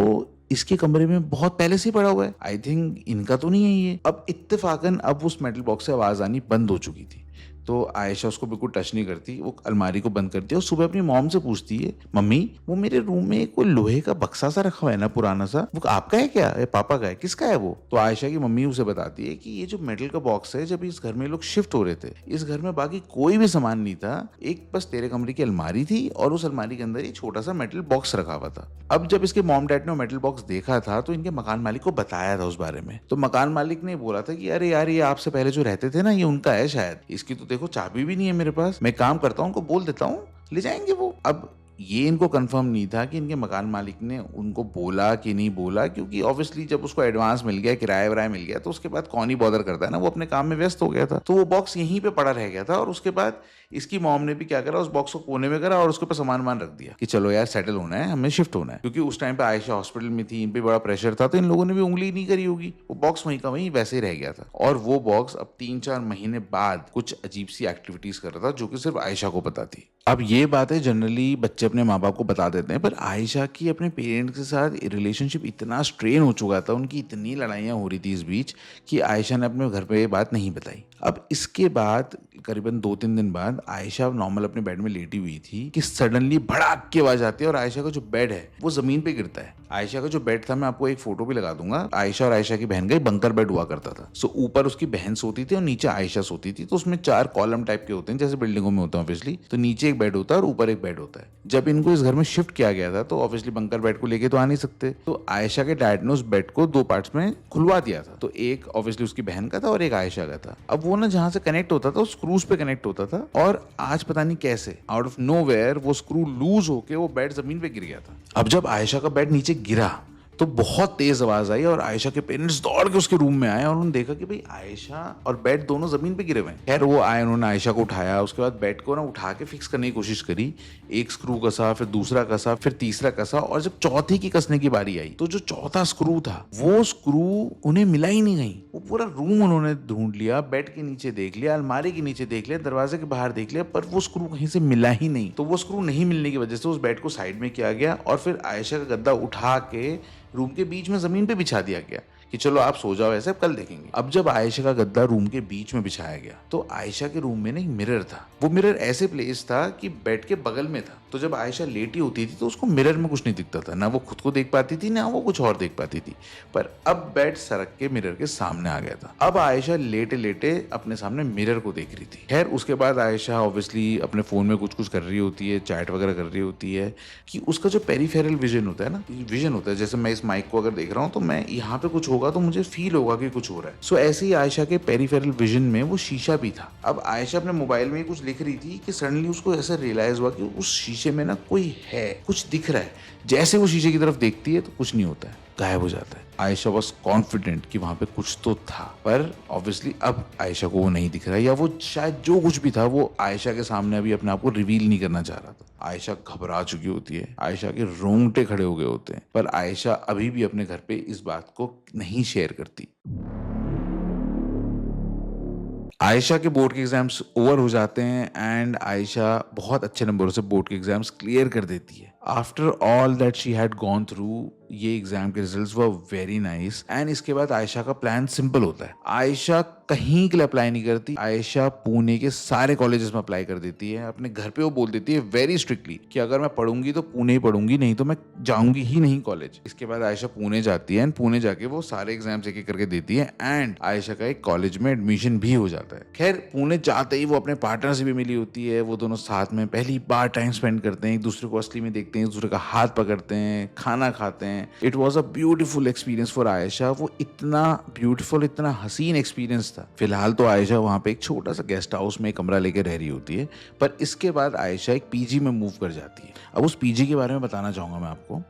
इसके कमरे में बहुत पहले से पड़ा हुआ है, आई थिंक इनका तो नहीं है ये। अब इत्तेफाकन अब उस मेटल बॉक्स से आवाज आनी बंद हो चुकी थी, तो आयशा उसको बिल्कुल टच नहीं करती, वो अलमारी को बंद करती है और सुबह अपनी मॉम से पूछती है, मम्मी वो मेरे रूम में कोई लोहे का बक्सा सा रखा हुआ है ना पुराना सा, वो आपका है क्या, या पापा का है, किसका है वो। तो आयशा की मम्मी उसे बताती है कि ये जो मेटल का बॉक्स है, जब इस घर में लोग शिफ्ट हो रहे थे, इस घर में बाकी कोई भी सामान नहीं था, एक बस तेरे कमरे की अलमारी थी और उस अलमारी के अंदर ही छोटा सा मेटल बॉक्स रखा हुआ था। अब जब इसके मॉम डैड ने मेटल बॉक्स देखा था तो इनके मकान मालिक को बताया था उस बारे में, तो मकान मालिक ने बोला था कि अरे यार ये आपसे पहले जो रहते थे ना ये उनका है शायद, इसकी तो देखो चाबी भी नहीं है मेरे पास, मैं काम करता हूँ उनको बोल देता हूँ ले जाएंगे वो। अब ये इनको कंफर्म नहीं था कि इनके मकान मालिक ने उनको बोला कि नहीं बोला, क्योंकि ऑब्वियसली जब उसको एडवांस मिल गया, किराया वराया मिल गया, तो उसके बाद कौन ही बॉदर करता है ना, वो अपने काम में व्यस्त हो गया था। तो वो बॉक्स यहीं पे पड़ा रह गया था और उसके बाद इसकी मॉम ने भी क्या करा, उस बॉक्स को कोने में करा और उसके ऊपर सामान रख दिया कि चलो यार सेटल होना है, हमें शिफ्ट होना है। क्योंकि उस टाइम पे आयशा हॉस्पिटल में थी, इन पे बड़ा प्रेशर था, तो इन लोगों ने भी उंगली नहीं करी होगी, वो बॉक्स वहीं का वहीं वैसे ही रह गया था। और वो बॉक्स अब 3-4 महीने बाद कुछ अजीब सी एक्टिविटीज कर रहा था जो कि सिर्फ आयशा को पता थी। अब ये बातें जनरली बच्चे अपने माँ बाप को बता देते हैं, पर आयशा की अपने पेरेंट्स के साथ रिलेशनशिप इतना स्ट्रेन हो चुका था, उनकी इतनी लड़ाइयाँ हो रही थी इस बीच, कि आयशा ने अपने घर पे ये बात नहीं बताई। अब इसके बाद करीबन 2-3 दिन बाद आयशा नॉर्मल अपने बेड में लेटी हुई थी कि सडनली भड़ाक की आवाज आती है और आयशा का जो बेड है वो जमीन पे गिरता है। आयशा का जो बेड था, मैं आपको एक फोटो भी लगा दूंगा, आयशा और आयशा की बहन का बंकर बेड हुआ करता था। सो ऊपर उसकी बहन सोती थी और नीचे आयशा सोती थी। तो उसमें 4 कॉलम टाइप के होते हैं, जैसे बिल्डिंगों में होता है ऑब्वियसली। तो नीचे एक बेड होता है और ऊपर एक बेड होता है। जब इनको इस घर में शिफ्ट किया गया था तो ऑब्वियसली बंकर बेड को लेके तो आ नहीं सकते, तो आयशा के डैड ने उस बेड को 2 पार्ट्स में खुलवा दिया था। तो एक ऑब्वियसली उसकी बहन का था और एक आयशा का था। अब वो ना जहां से कनेक्ट होता था, स्क्रूज पे कनेक्ट होता था, और आज पता नहीं कैसे आउट ऑफ नोवेयर वो स्क्रू लूज होके वो बेड जमीन पे गिर गया था। अब जब आयशा का बेड नीचे गिरा तो बहुत तेज आवाज आई और आयशा के पेरेंट्स दौड़ के उसके रूम में आए और उन्होंने देखा कि भाई आयशा और बेड दोनों जमीन पे गिरे हुए हैं। खैर वो आए, उन्होंने आयशा को उठाया, उसके बाद बेड को ना उठा के फिक्स करने की कोशिश करी। एक स्क्रू कसा, फिर दूसरा कसा, फिर तीसरा कसा, और जब चौथी की कसने की बारी आई तो जो चौथा स्क्रू था वो स्क्रू उन्हें मिला ही नहीं कहीं। वो पूरा रूम उन्होंने ढूंढ लिया, बेड के नीचे देख लिया, अलमारी के नीचे देख लिया, दरवाजे के बाहर देख लिया, पर वो स्क्रू कहीं से मिला ही नहीं। तो वो स्क्रू नहीं मिलने की वजह से उस बेड को साइड में किया गया और फिर आयशा का गद्दा उठा के रूम के बीच में जमीन पे बिछा दिया गया कि चलो आप सो जाओ, ऐसे कल देखेंगे। अब जब आयशा का गद्दा रूम के बीच में बिछाया गया तो आयशा के रूम में ना एक मिरर था। वो मिरर ऐसे प्लेस था कि बेड के बगल में था, तो जब आयशा लेटी होती थी तो उसको मिरर में कुछ नहीं दिखता था, ना वो खुद को देख पाती थी ना वो कुछ और देख पाती थी। पर अब बेड सरक के मिरर के सामने आ गया था। अब आयशा लेटे लेटे अपने सामने मिरर को देख रही थी। खैर उसके बाद आयशा ऑब्वियसली अपने फोन में कुछ कुछ कर रही होती है, चैट वगैरह कर रही होती है, कि उसका जो पेरिफेरल विजन होता है ना, विजन होता है, जैसे मैं इस माइक को अगर देख रहा हूँ तो मैं यहाँ पे कुछ होगा तो मुझे फील होगा कि कुछ हो रहा है। सो ऐसे ही आयशा के पेरिफेरल विजन में वो शीशा भी था। अब आयशा अपने मोबाइल में कुछ लिख रही थी कि सडनली उसको ऐसा रियलाइज हुआ कि उस शीशे में ना कोई है, कुछ दिख रहा है। जैसे वो शीशे की तरफ देखती है तो कुछ नहीं होता है, गायब हो जाता है। आयशा वॉज कॉन्फिडेंट कि वहां पे कुछ तो था, पर ऑब्वियसली अब आयशा को वो नहीं दिख रहा है, या वो शायद जो कुछ भी था वो आयशा के सामने अभी अपने आप को रिवील नहीं करना चाह रहा था। आयशा घबरा चुकी होती है, आयशा के रोंगटे खड़े हो गए होते हैं, पर आयशा अभी भी अपने घर पे इस बात को नहीं शेयर करती। आयशा के बोर्ड के एग्जाम्स ओवर हो जाते हैं एंड आयशा बहुत अच्छे नंबरों से बोर्ड के एग्जाम्स क्लियर कर देती है। After all that she had gone through, ये एग्जाम के results were very nice. And इसके बाद आयशा का प्लान सिंपल होता है। आयशा कहीं के लिए अप्लाई नहीं करती, आयशा पुणे के सारे कॉलेजेस में अप्लाई कर देती है। अपने घर पे वो बोल देती है वेरी स्ट्रिक्टली कि अगर मैं पढ़ूंगी तो पुणे ही पढ़ूंगी, नहीं तो मैं जाऊंगी ही नहीं कॉलेज। इसके बाद आयशा पुणे जाती है एंड पुणे जाके वो सारे एग्जाम्स एक एक करके देती है एंड आयशा का एक कॉलेज में एडमिशन भी हो जाता है। खैर पुणे जाते ही वो अपने पार्टनर से भी मिली होती है, वो दोनों साथ में पहली बार टाइम स्पेंड करते हैं, एक दूसरे को असली में देखते हैं, एक दूसरे का हाथ पकड़ते हैं, खाना खाते हैं। It was a beautiful experience for Ayesha. वो इतना ब्यूटीफुल, इतना हसीन एक्सपीरियंस था। फिलहाल तो आयशा वहां पे एक छोटा सा गेस्ट हाउस में एक कमरा लेके रह रही होती है, पर इसके बाद आयशा एक पीजी में मूव कर जाती है। अब उस पीजी के बारे में बताना चाहूंगा मैं आपको।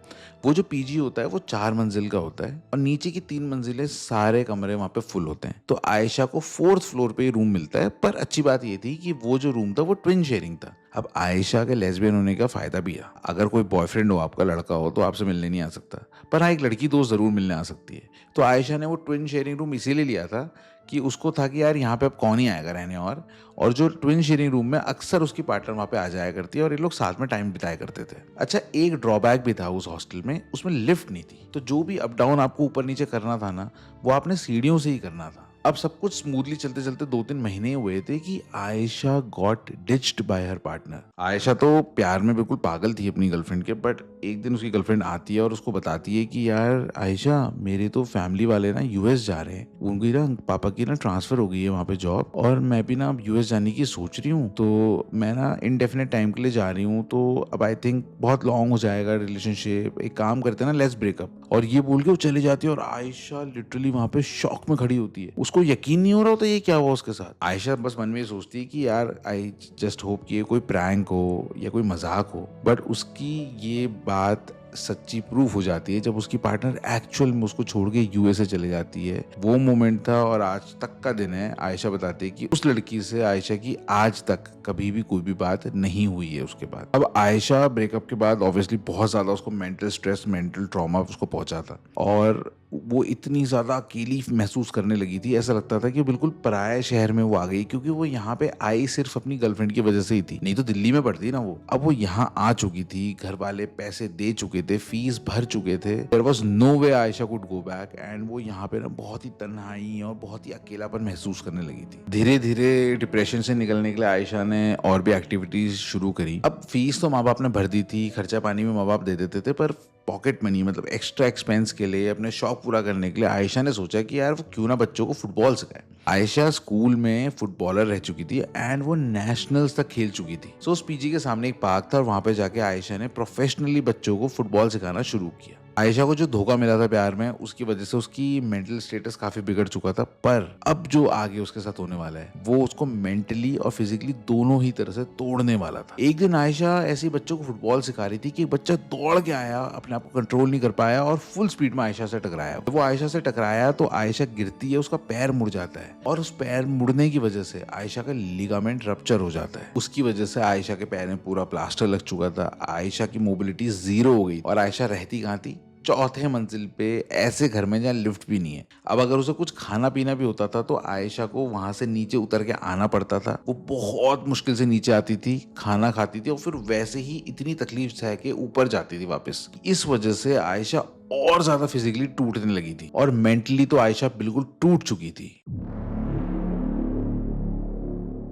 वो जो पीजी होता है वो 4 मंजिल का होता है और नीचे की 3 मंजिलें सारे कमरे वहां पे फुल होते हैं। तो आयशा को 4th फ्लोर पे रूम मिलता है, पर अच्छी बात ये थी कि वो जो रूम था वो ट्विन शेयरिंग था। अब आयशा के लेस्बियन होने का फायदा भी है, अगर कोई बॉयफ्रेंड हो आपका, लड़का हो, तो आपसे मिलने नहीं आ सकता, पर हाँ एक लड़की दोस्त जरूर मिलने आ सकती है। तो आयशा ने वो ट्विन शेयरिंग रूम इसीलिए लिया था कि उसको था कि यार यहाँ पे अब कौन ही आएगा रहने, और जो ट्विन शेयरिंग रूम में अक्सर उसकी पार्टनर वहाँ पे आ जाया करती है और ये लोग साथ में टाइम बिताया करते थे। अच्छा एक ड्रॉबैक भी था उस हॉस्टल में, उसमें लिफ्ट नहीं थी, तो जो भी अप डाउन आपको ऊपर नीचे करना था ना, वो आपने सीढ़ियों से ही करना था। अब सब कुछ स्मूथली चलते चलते 2-3 महीने हुए थे कि आयशा गॉट डिच्ड बाय हर पार्टनर। आयशा तो प्यार में बिल्कुल पागल थी अपनी गर्लफ्रेंड के, बट एक दिन उसकी गर्लफ्रेंड आती है और उसको बताती है कि यार आयशा, मेरे तो फैमिली वाले ना यूएस जा रहे हैं, उनकी ना पापा की ना ट्रांसफर हो गई है वहाँ पे जॉब, और मैं भी ना अब यूएस जाने की सोच रही हूँ, तो मैं ना इनडेफिनेट टाइम के लिए जा रही हूँ, तो अब आई थिंक बहुत लॉन्ग हो जाएगा रिलेशनशिप, एक काम करते हैं ना, लेट्स ब्रेकअप। और ये बोल के वो चली जाती है और आयशा लिटरली वहाँ पे शॉक में खड़ी होती है। उसको उसको यकीन नहीं हो रहा होता ये क्या हुआ उसके साथ। आयशा बस मन में ये सोचती है कि यार आई जस्ट होप कि ये कोई प्रैंक हो या कोई मजाक हो, बट उसकी ये बात सच्ची प्रूफ हो जाती है जब उसकी पार्टनर एक्चुअल में उसको छोड़ के यूएसए चले जाती है। वो मोमेंट था और आज तक का दिन है। आयशा बताती है कि उस लड़की से आयशा की आज तक कभी भी कोई भी बात नहीं हुई है उसके बाद। अब आयशा ब्रेकअप के बाद ऑब्वियसली बहुत ज्यादा उसको मेंटल स्ट्रेस, मेंटल ट्रॉमा उसको पहुंचा था और वो इतनी ज्यादा अकेली महसूस करने लगी थी, ऐसा लगता था कि बिल्कुल पराये शहर में वो आ गई, क्योंकि वो यहाँ पे आई सिर्फ अपनी गर्लफ्रेंड की वजह से ही थी, नहीं तो दिल्ली में पढ़ती ना वो। अब वो यहाँ आ चुकी थी, घर वाले पैसे दे चुके थे, फीस भर चुके थे, there was no way Ayesha could go back, and वो यहाँ पे ना बहुत ही तन्हाई और बहुत ही अकेलापन महसूस करने लगी थी। धीरे धीरे डिप्रेशन से निकलने के लिए आयशा ने और भी एक्टिविटीज शुरू करी। अब फीस तो माँ बाप ने भर दी थी, खर्चा पानी में माँ बाप दे देते थे, पर पॉकेट मनी मतलब एक्स्ट्रा एक्सपेंस के लिए, अपने शौक पूरा करने के लिए आयशा ने सोचा कि यार वो क्यों ना बच्चों को फुटबॉल सिखाए। आयशा स्कूल में फुटबॉलर रह चुकी थी एंड वो नेशनल्स तक खेल चुकी थी। सो उस पीजी के सामने एक पार्क था और वहां पे जाके आयशा ने प्रोफेशनली बच्चों को फुटबॉल सिखाना शुरू किया। आयशा को जो धोखा मिला था प्यार में, उसकी वजह से उसकी मेंटल स्टेटस काफी बिगड़ चुका था, पर अब जो आगे उसके साथ होने वाला है वो उसको मेंटली और फिजिकली दोनों ही तरह से तोड़ने वाला था। एक दिन आयशा ऐसे बच्चों को फुटबॉल सिखा रही थी कि एक बच्चा दौड़ के आया, अपने आप को कंट्रोल नहीं कर पाया और फुल स्पीड में आयशा से टकराया। वो आयशा से टकराया तो आयशा गिरती है, उसका पैर मुड़ जाता है और उस पैर मुड़ने की वजह से आयशा का लिगामेंट रप्चर हो जाता है। उसकी वजह से आयशा के पैर में पूरा प्लास्टर लग चुका था, आयशा की मोबिलिटी 0 हो गई और आयशा रहती कहाँ थी? चौथे मंजिल पे, ऐसे घर में जहाँ लिफ्ट भी नहीं है। अब अगर उसे कुछ खाना पीना भी होता था तो आयशा को वहां से नीचे उतर के आना पड़ता था। वो बहुत मुश्किल से नीचे आती थी, खाना खाती थी और फिर वैसे ही इतनी तकलीफ सह के ऊपर जाती थी वापस। इस वजह से आयशा और ज्यादा फिजिकली टूटने लगी थी और मेंटली तो आयशा बिल्कुल टूट चुकी थी।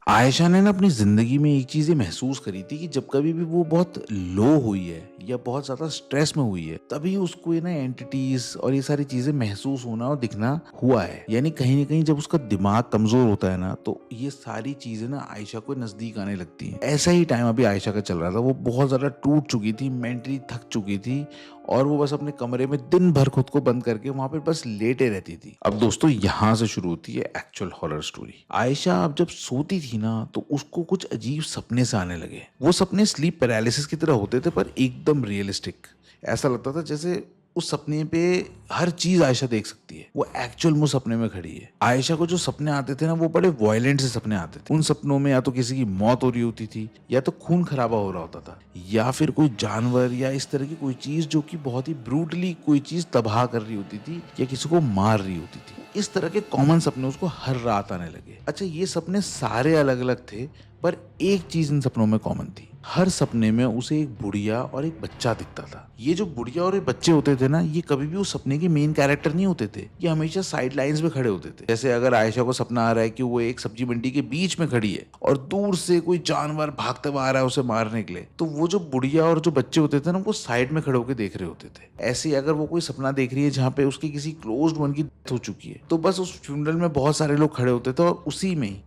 आयशा ने ना अपनी जिंदगी में एक चीज ये महसूस करी थी कि जब कभी भी वो बहुत लो हुई है या बहुत ज्यादा स्ट्रेस में हुई है, तभी उसको ये ना एंटिटीज और ये सारी चीजें महसूस होना और दिखना हुआ है। यानी कहीं ना कहीं जब उसका दिमाग कमजोर होता है ना, तो ये सारी चीजें ना आयशा को नजदीक आने लगती हैं। ऐसा ही टाइम अभी आयशा का चल रहा था। वो बहुत ज्यादा टूट चुकी थी, मेंटली थक चुकी थी और वो बस अपने कमरे में दिन भर खुद को बंद करके वहां पे बस लेटे रहती थी। अब दोस्तों यहाँ से शुरू होती है एक्चुअल हॉरर स्टोरी। आयशा अब जब सोती थी ना तो उसको कुछ अजीब सपने से आने लगे। वो सपने स्लीप पैरालिसिस की तरह होते थे पर एकदम रियलिस्टिक। ऐसा लगता था जैसे उस सपने पे हर चीज आयशा देख सकती है। वो एक्चुअल में सपने में खड़ी है। आयशा को जो सपने आते थे ना वो बड़े वायलेंट से सपने आते थे। उन सपनों में या तो किसी की मौत हो रही होती थी, या तो खून खराबा हो रहा होता था, या फिर कोई जानवर या इस तरह की कोई चीज जो कि बहुत ही ब्रूटली कोई चीज तबाह कर रही होती थी या किसी को मार रही होती थी। इस तरह के कॉमन सपने उसको हर रात आने लगे। अच्छा, ये सपने सारे अलग अलग थे पर एक चीज इन सपनों में कॉमन थी। हर सपने में उसे एक बुढ़िया और एक बच्चा दिखता था। ये जो बुढ़िया और ये बच्चे होते थे ना, ये कभी भी उस सपने के मेन कैरेक्टर नहीं होते थे। ये हमेशा साइड लाइंस में खड़े होते थे। जैसे अगर आयशा को सपना आ रहा है कि वो एक सब्जी मंडी के बीच में खड़ी है और दूर से कोई जानवर भागते हुए आ रहा है उसे मारने के लिए, तो वो जो बुढ़िया और जो बच्चे होते थे ना, वो साइड में खड़े होकर देख रहे होते थे। ऐसे ही अगर वो कोई सपना देख रही है जहाँ पे उसकी किसी क्लोज्ड वन की डेथ हो चुकी है, तो बस उस फ्यूनरल में बहुत सारे लोग खड़े होते थे और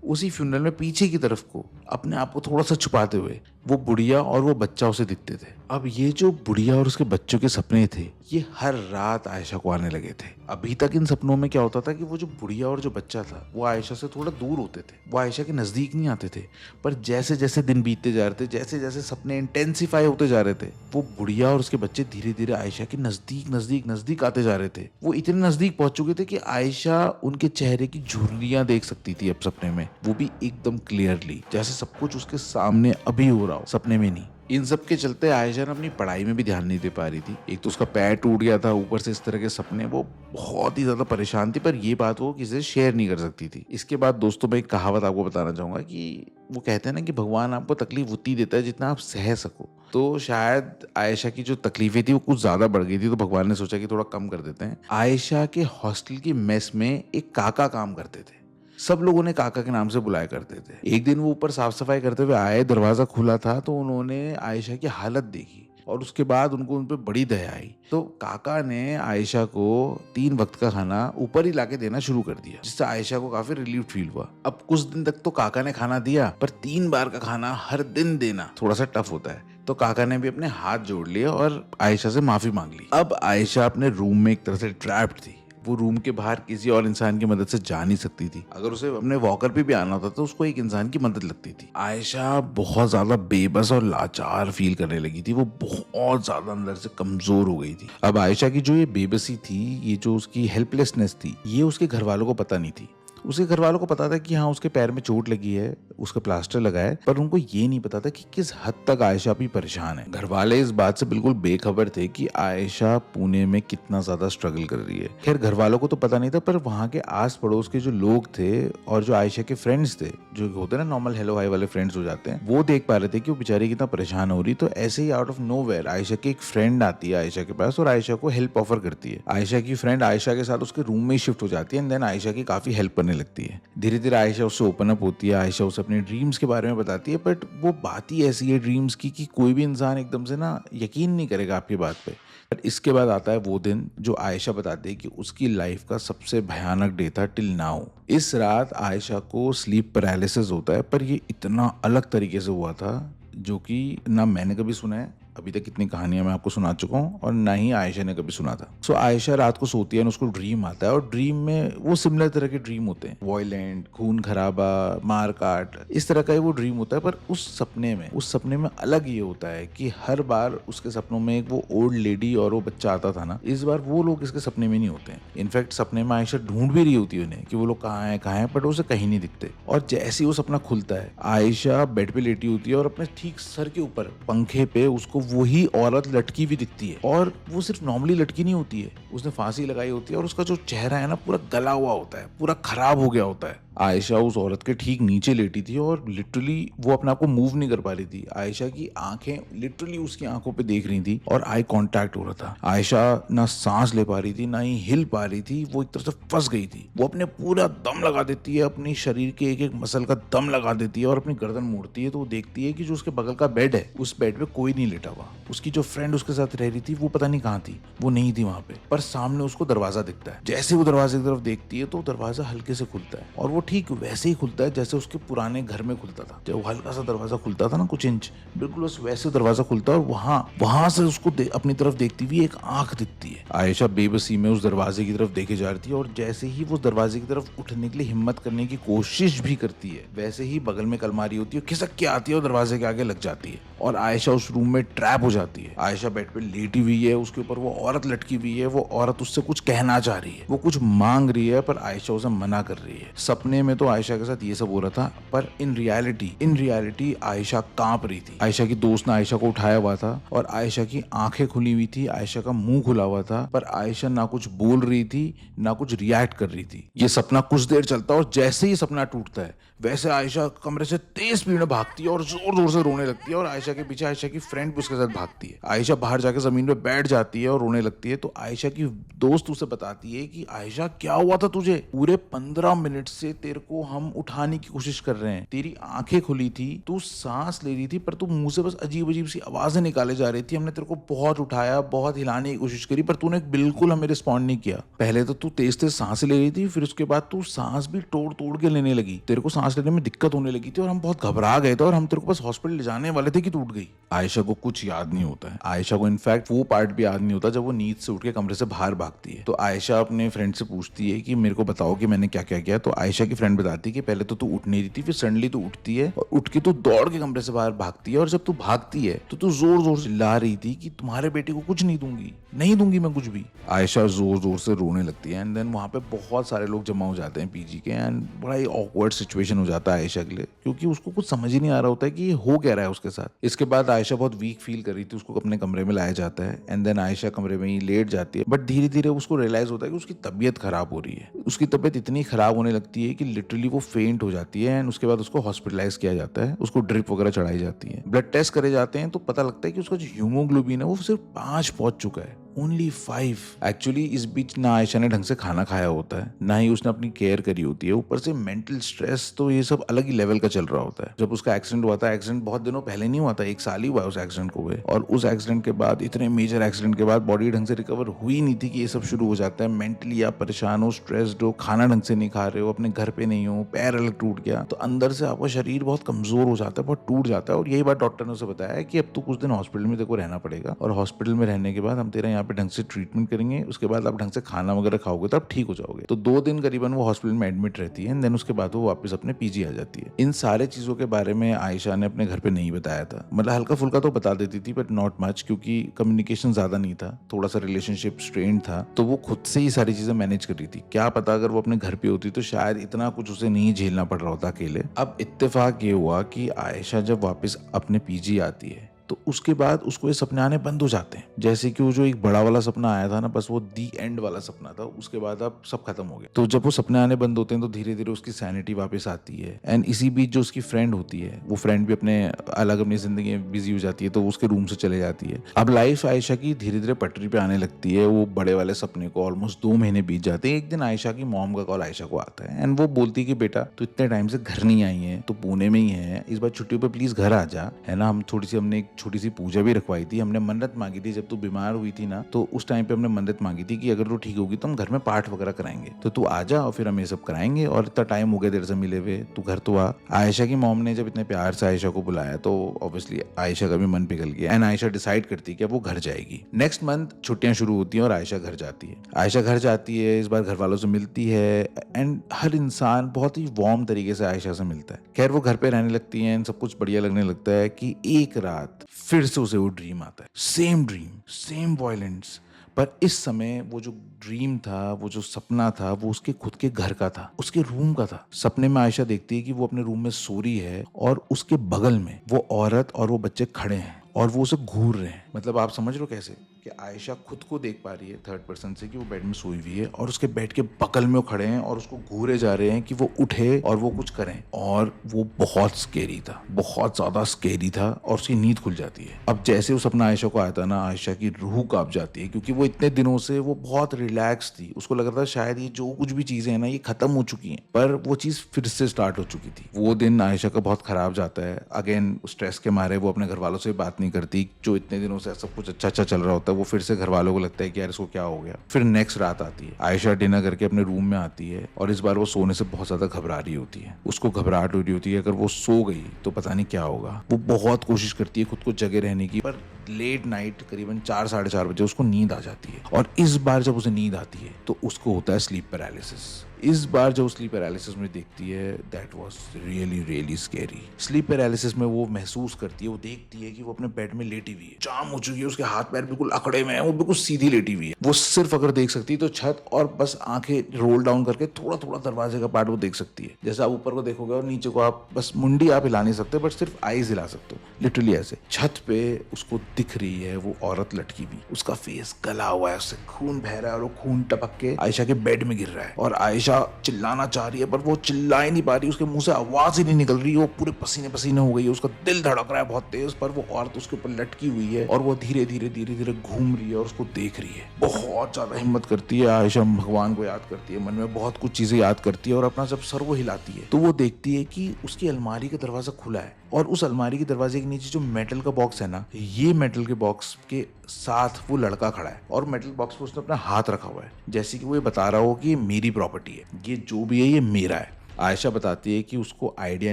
उसी फ्यूनरल में पीछे की तरफ को अपने आप को थोड़ा सा छुपाते हुए वो बुढ़िया और वो बच्चा उसे दिखते थे। अब ये जो बुढ़िया और उसके बच्चों के सपने थे, ये हर रात आयशा को आने लगे थे। अभी तक इन सपनों में क्या होता था कि वो जो बुढ़िया और जो बच्चा था वो आयशा से थोड़ा दूर होते थे, वो आयशा के नजदीक नहीं आते थे। पर जैसे जैसे दिन बीतते जा रहे थे, जैसे जैसे सपने इंटेंसिफाई होते जा रहे थे, वो बुढ़िया और उसके बच्चे धीरे धीरे आयशा के नजदीक नजदीक नजदीक आते जा रहे थे। वो इतने नजदीक पहुंच चुके थे कि आयशा उनके चेहरे की झुर्रियां देख सकती थी अब सपने में, वो भी एकदम क्लियरली, जैसे सब कुछ उसके सामने अभी हो रहा हो, सपने में नहीं। इन सब के चलते आयशा ने अपनी पढ़ाई में भी ध्यान नहीं दे पा रही थी। एक तो उसका पैर टूट गया था, ऊपर से इस तरह के सपने, वो बहुत ही ज्यादा परेशान थी, पर ये बात वो किसी से शेयर नहीं कर सकती थी। इसके बाद दोस्तों मैं एक कहावत आपको बताना चाहूंगा कि वो कहते हैं ना कि भगवान आपको तकलीफ उतनी देता है जितना आप सह सको। तो शायद आयशा की जो तकलीफें थी वो कुछ ज्यादा बढ़ गई थी, तो भगवान ने सोचा कि थोड़ा कम कर देते हैं। आयशा के हॉस्टल की मेस में एक काका काम करते थे। सब लोग उन्हें काका के नाम से बुलाया करते थे। एक दिन वो ऊपर साफ सफाई करते हुए आए, दरवाजा खुला था तो उन्होंने आयशा की हालत देखी और उसके बाद उनको उन पे बड़ी दया आई। तो काका ने आयशा को 3 वक्त का खाना ऊपर ही लाके देना शुरू कर दिया, जिससे आयशा को काफी रिलीफ फील हुआ। अब कुछ दिन तक तो काका ने खाना दिया, पर 3 बार का खाना हर दिन देना थोड़ा सा टफ होता है। तो काका ने भी अपने हाथ जोड़ लिए और आयशा से माफी मांग ली। अब आयशा अपने रूम में एक तरह से ट्रैप्ड थी। वो रूम के बाहर किसी और इंसान की मदद से जा नहीं सकती थी। अगर उसे अपने वॉकर पे भी आना होता तो उसको एक इंसान की मदद लगती थी। आयशा बहुत ज्यादा बेबस और लाचार फील करने लगी थी। वो बहुत ज्यादा अंदर से कमजोर हो गई थी। अब आयशा की जो ये बेबसी थी, ये जो उसकी हेल्पलेसनेस थी, ये उसके घर वालों को पता नहीं थी। उसके घर वालों को पता था कि हाँ उसके पैर में चोट लगी है, उसका प्लास्टर लगा है, पर उनको ये नहीं पता था कि किस हद तक आयशा भी परेशान है। घर वाले इस बात से बिल्कुल बेखबर थे कि आयशा पुणे में कितना ज्यादा स्ट्रगल कर रही है। खैर घर वालों को तो पता नहीं था, पर वहाँ के आस पड़ोस के जो लोग थे और जो आयशा के फ्रेंड्स थे, जो होते हैं ना नॉर्मल हेलो हाई वाले फ्रेंड्स हो जाते हैं, वो देख पा रहे थे कि वो बेचारी कितना परेशान हो रही। तो ऐसे ही आउट ऑफ नोवेयर आयशा की एक फ्रेंड आती है आयशा के पास और आयशा को हेल्प ऑफर करती है। आयशा की फ्रेंड आयशा के साथ उसके रूम में ही शिफ्ट हो जाती है एंड देन आयशा की काफी हेल्प करने लगती है। धीरे धीरे आयशा उससे ओपन अप होती है। आयशा उसे अपने ड्रीम्स के बारे में बताती है, बट वो बात ही ऐसी है ड्रीम्स की कि कोई भी इंसान एकदम से ना यकीन नहीं करेगा आपकी बात पे। पर इसके बाद आता है वो दिन जो आयशा बताती है कि उसकी लाइफ का सबसे भयानक डे था टिल नाउ। इस रात आयशा को स्लीप पैरालिसिस होता है, पर ये इतना अलग तरीके से हुआ था जो कि ना मैंने कभी सुना है। अभी तक इतनी कहानियां मैं आपको सुना चुका हूँ और ना ही आयशा ने कभी सुना था। सो आयशा रात को सोती है और उसको ड्रीम आता है और ड्रीम में वो सिमिलर तरह के ड्रीम होते हैं, वॉयलेंट, खून खराबा, मार काट, इस तरह का ही वो ड्रीम होता है। पर उस सपने में अलग ये होता है कि हर बार उसके सपनों में एक वो ओल्ड लेडी और वो बच्चा आता था ना, इस बार वो लोग इसके सपने में नहीं होते हैं। इनफैक्ट सपने में आयशा ढूंढ भी रही होती है उन्हें कि वो लोग कहाँ है, बट उसे कहीं नहीं दिखते। और जैसे ही वो सपना खुलता है, आयशा बेड पे लेटी होती है और अपने ठीक सर के ऊपर पंखे पे उसको वही औरत लटकी हुई दिखती है। और वो सिर्फ नॉर्मली लटकी नहीं होती है, उसने फांसी लगाई होती है और उसका जो चेहरा है ना पूरा गला हुआ होता है, पूरा खराब हो गया होता है। आयशा उस औरत के ठीक नीचे लेटी थी और लिटरली वो अपने आप को मूव नहीं कर पा रही थी। आयशा की आंखें लिटरली उसकी आंखों पे देख रही थी और आई कांटेक्ट हो रहा था। आयशा ना सांस ले पा रही थी, ना ही हिल पा रही थी। वो एक तरह से फंस गई थी। वो अपने पूरा दम लगा देती है, अपनी शरीर के एक एक मसल का दम लगा देती है और अपनी गर्दन मोड़ती है। तो वो देखती है कि जो उसके बगल का बेड है, उस बेड पे कोई नहीं लेटा हुआ। उसकी जो फ्रेंड उसके साथ रह रही थी वो पता नहीं कहाँ थी, वो नहीं थी वहां पे। पर सामने उसको दरवाजा दिखता है। जैसे वो दरवाजे की तरफ देखती है तो दरवाजा हल्के से खुलता है और वो ठीक वैसे ही खुलता है जैसे उसके पुराने घर में खुलता था। जब वो हल्का सा दरवाजा खुलता था ना, कुछ इंच, बिल्कुल बस वैसे दरवाजा खुलता है और वहां से उसको अपनी तरफ देखती हुई एक आंख दिखती है। आयशा बेबसी में उस दरवाजे की तरफ देखे जा रही थी और जैसे ही वो दरवाजे की तरफ उठने के लिए हिम्मत करने की कोशिश भी करती है, वैसे ही बगल में अलमारी होती है, खिसक के आती है और दरवाजे के आगे लग जाती है और आयशा उस रूम में ट्रैप हो जाती है। आयशा बेड पे लेटी हुई है, उसके ऊपर वो औरत लटकी हुई है। वो औरत उससे कुछ कहना चाह रही है, वो कुछ मांग रही है, पर आयशा उसे मना कर रही है। सपने में तो आयशा के साथ ये सब हो रहा था, पर इन रियलिटी आयशा कांप रही थी। आयशा की दोस्त ने आयशा को उठाया हुआ था और आयशा की आंखें खुली हुई थी, आयशा का मुंह खुला हुआ था, पर आयशा ना कुछ बोल रही थी ना कुछ रिएक्ट कर रही थी। ये सपना कुछ देर चलता है और जैसे ही सपना टूटता है, वैसे आयशा कमरे से तेज स्पीड में भागती है और जोर जोर से रोने लगती है और आयशा के पीछे आयशा की फ्रेंड भी उसके साथ भागती है। आयशा बाहर जाकर जमीन पे बैठ जाती है और रोने लगती है। तो आयशा की दोस्त उसे बताती है कि आयशा क्या हुआ था तुझे? पूरे 15 मिनट से तेरे को हम उठाने की कोशिश कर रहे हैं, तेरी आंखें खुली थी, तू सांस ले रही थी, पर तू मुंह से बस अजीब अजीब सी आवाजें निकाले जा रही थी। हमने तेरे को बहुत उठाया, बहुत हिलाने की कोशिश करी, पर तूने बिल्कुल हमें रिस्पॉन्ड नहीं किया। पहले तो तू तेज तेज सांस ले रही थी, फिर उसके बाद तू सांस भी तोड़ तोड़ के लेने लगी, तेरे को सांस लेने में दिक्कत होने लगी थी और हम बहुत घबरा गए थे और हम तेरे को बस हॉस्पिटल ले जाने वाले थे कि तू उठ गई। आयशा को कुछ याद नहीं होता है। आयशा को इनफैक्ट वो पार्ट भी याद नहीं होता जब वो नींद से उठ के कमरे से बाहर भागती है। तो आयशा अपने फ्रेंड से पूछती है कि मेरे को बताओ कि मैंने क्या क्या किया। तो आयशा की फ्रेंड बताती है कि पहले तो तू उठ नहीं रही थी, फिर सडनली तू उठती है और उठ के तू दौड़ के कमरे से बाहर भागती है और जब तू भागती है तो तू जोर जोर से चिल्ला रही थी कि तुम्हारे बेटे को कुछ नहीं दूंगी, नहीं दूंगी मैं कुछ भी। आयशा जोर जोर से रोने लगती है एंड देन वहां पे बहुत सारे लोग जमा हो जाते हैं पीजी के एंड बड़ा ही ऑकवर्ड सिचुएशन हो जाता है आयशा के लिए, क्योंकि उसको कुछ समझ ही नहीं आ रहा होता है कि ये हो क्या रहा है उसके साथ। इसके बाद आयशा बहुत वीक फील कर रही थी, उसको अपने कमरे में लाया जाता है एंड देन आयशा कमरे में ही लेट जाती है। बट धीरे धीरे उसको रियलाइज होता है कि उसकी तबीयत खराब हो रही है। उसकी तबीयत इतनी खराब होने लगती है कि लिटरली वो फेंट हो जाती है एंड उसके बाद उसको हॉस्पिटलाइज किया जाता है, उसको ड्रिप वगैरह चढ़ाई जाती है, ब्लड टेस्ट करे जाते हैं तो पता लगता है कि उसका जो हीमोग्लोबिन है वो सिर्फ 5 पहुंच चुका है, ओनली 5। एक्चुअली इस बीच ना आयशा ने ढंग से खाना खाया होता है, ना ही उसने अपनी केयर करी होती है, ऊपर से मेंटल स्ट्रेस, तो ये सब अलग ही लेवल का चल रहा होता है। जब उसका एक्सीडेंट हुआ था, एक्सीडेंट बहुत दिनों पहले नहीं हुआ था, 1 साल ही हुआ उस एक्सीडेंट को हुए, और उस एक्सीडेंट के बाद, इतने मेजर एक्सीडेंट के बाद बॉडी ढंग से रिकवर हुई नहीं थी कि ये सब शुरू हो जाता है। मेंटली आप परेशान हो, स्ट्रेस्ड हो, खाना ढंग से नहीं खा रहे हो, अपने घर पे नहीं हो, पैर अलग टूट गया, तो अंदर से आपका शरीर बहुत कमजोर हो जाता है, बहुत टूट जाता है। और यही बात डॉक्टर ने उसे बताया कि अब तो कुछ दिन हॉस्पिटल में तेरे को रहना पड़ेगा और हॉस्पिटल में रहने के बाद हम तेरा यहाँ पे ढंग से ट्रीटमेंट करेंगे, उसके बाद आप ढंग से खाना वगैरह खाओगे तो आप ठीक हो जाओगे। तो 2 दिन करीबन वो हॉस्पिटल में एडमिट रहती है एंड देन उसके बाद वो वापस अपने पीजी आ जाती है। इन सारे चीज़ों के बारे में आयशा ने अपने घर पे नहीं बताया था, मतलब हल्का फुल्का तो बता देती थी बट नॉट मच, क्योंकि कम्युनिकेशन ज़्यादा नहीं था, थोड़ा सा रिलेशनशिप स्ट्रेन था, तो वो खुद से ही सारी चीज़ें मैनेज कर रही थी। क्या पता अगर वो अपने घर पे होती तो शायद इतना कुछ उसे नहीं झेलना पड़ रहा होता अकेले। अब इत्तेफाक ये हुआ कि आयशा जब वापस अपने पीजी आती है तो उसके बाद उसको ये सपने आने बंद हो जाते हैं। जैसे कि वो जो एक बड़ा वाला सपना आया था ना, बस वो दी एंड वाला सपना था, उसके बाद अब सब खत्म हो गया। तो जब वो सपने आने बंद होते हैं तो धीरे धीरे उसकी सैनिटी वापस आती है एंड इसी बीच जो उसकी फ्रेंड होती है वो फ्रेंड भी अपने अलग अपनी जिंदगी में बिजी हो जाती है, तो वो उसके रूम से चले जाती है। अब लाइफ आयशा की धीरे धीरे पटरी पे आने लगती है। वो बड़े वाले सपने को ऑलमोस्ट 2 महीने बीत जाते हैं। एक दिन आयशा की मॉम का कॉल आयशा को आता है एंड वो बोलती है कि बेटा तो इतने टाइम से घर नहीं आई है, तो पुणे में ही है, इस बार छुट्टियों पर प्लीज घर आ जा, है ना। हमने एक छोटी सी पूजा भी रखवाई थी, हमने मन्नत मांगी थी जब तू बीमार हुई थी ना, तो उस टाइम पे हमने मन्नत मांगी थी कि अगर तू ठीक होगी तो हम घर में पाठ वगैरह कराएंगे, तो तू आ जा और फिर हम ये सब कराएंगे, और इतना टाइम हो गया तेरे से मिले हुए, तू घर तो आ। आयशा की मॉम ने जब इतने प्यार से आयशा को बुलाया तो ऑब्वियसली आयशा का भी मन पिघल गया एंड आयशा डिसाइड करती है कि अब वो घर जाएगी। नेक्स्ट मंथ छुट्टियां शुरू होती हैं और आयशा घर जाती है। आयशा घर जाती है, इस बार घर वालों से मिलती है एंड हर इंसान बहुत ही वार्म तरीके से आयशा से मिलता है। खैर वो घर पे रहने लगती है, सब कुछ बढ़िया लगने लगता है कि एक रात फिर से उसे वो ड्रीम आता है, सेम ड्रीम, सेम वायलेंस, पर इस समय वो जो ड्रीम था, वो जो सपना था, वो उसके खुद के घर का था, उसके रूम का था। सपने में आयशा देखती है कि वो अपने रूम में सो रही है और उसके बगल में वो औरत और वो बच्चे खड़े हैं और वो उसे घूर रहे हैं। मतलब आप समझ लो कैसे कि आयशा खुद को देख पा रही है थर्ड पर्सन से कि वो बेड में सोई हुई है और उसके बेड के बगल में वो खड़े हैं और उसको घूरे जा रहे हैं कि वो उठे और वो कुछ करें, और वो बहुत स्केरी था, बहुत ज्यादा स्केरी था, और उसकी नींद खुल जाती है। अब जैसे वो सपना आयशा को आया था ना, आयशा की रूह कांप जाती है, क्योंकि वो इतने दिनों से वो बहुत रिलैक्स थी, उसको लग रहा था शायद ये जो कुछ भी चीजें हैं ना ये खत्म हो चुकी हैं, पर वो चीज फिर से स्टार्ट हो चुकी थी। वो दिन आयशा का बहुत खराब जाता है। अगेन स्ट्रेस के मारे वो अपने घर वालों से बात नहीं करती, जो इतने दिनों से सब कुछ अच्छा चल रहा होता है, वो फिर से घर वालों को लगता है कि यार इसको क्या हो गया। फिर नेक्स्ट रात आती है, आयशा डिनर करके अपने रूम में आती है और इस बार वो सोने से बहुत ज्यादा घबरा रही होती है। उसको घबराहट हो रही होती है अगर वो सो गई तो पता नहीं क्या होगा। वो बहुत कोशिश करती है खुद को जगे रहने की, पर लेट नाइट करीबन 4 साढ़े 4 बजे उसको नींद आ जाती है, और इस बार जब उसे नींद आती है तो उसको होता है स्लीप पैरालिसिस। इस बार जब स्लीप पैरालिसिस में देखती है, that was really really scary. Sleep paralysis में वो महसूस करती है, वो देखती है कि वो अपने बेड में लेटी हुई है, जाम हो चुकी है, उसके हाथ पैर बिल्कुल अकड़े में है, वो बिल्कुल सीधी लेटी हुई है। वो सिर्फ अगर देख सकती है तो छत और बस आंखें रोल डाउन करके थोड़ा थोड़ा दरवाजे का पार्ट वो देख सकती है। जैसे आप ऊपर को देखोगे और नीचे को आप बस मुंडी आप हिला नहीं सकते, बट सिर्फ आईज हिला सकते हो, लिटरली ऐसे। छत पे उसको दिख रही है वो औरत लटकी हुई, उसका फेस गला हुआ है, उससे खून बह रहा है और वो खून टपक के आयशा के बेड में गिर रहा है, और आयशा चिल्लाना चाह रही है पर वो चिल्ला ही नहीं पा रही, उसके मुंह से आवाज ही नहीं निकल रही, वो पूरे पसीने पसीने हो गई है, उसका दिल धड़क रहा है बहुत तेज, पर वो औरत उसके ऊपर लटकी हुई है और वो धीरे धीरे घूम रही है और उसको देख रही है। बहुत ज्यादा हिम्मत करती है आयशा, भगवान को याद करती है, मन में बहुत कुछ चीजें याद करती है, और अपना जब सर वो हिलाती है तो वो देखती है कि उसकी अलमारी का दरवाजा खुला है, और उस अलमारी के दरवाजे के नीचे जो मेटल का बॉक्स है ना, ये मेटल के बॉक्स के साथ वो लड़का खड़ा है, और मेटल बॉक्स पे उसने अपना हाथ रखा हुआ है, जैसे कि वो ये बता रहा हो कि ये मेरी प्रॉपर्टी है, ये जो भी है ये मेरा है। आयशा बताती है कि उसको आइडिया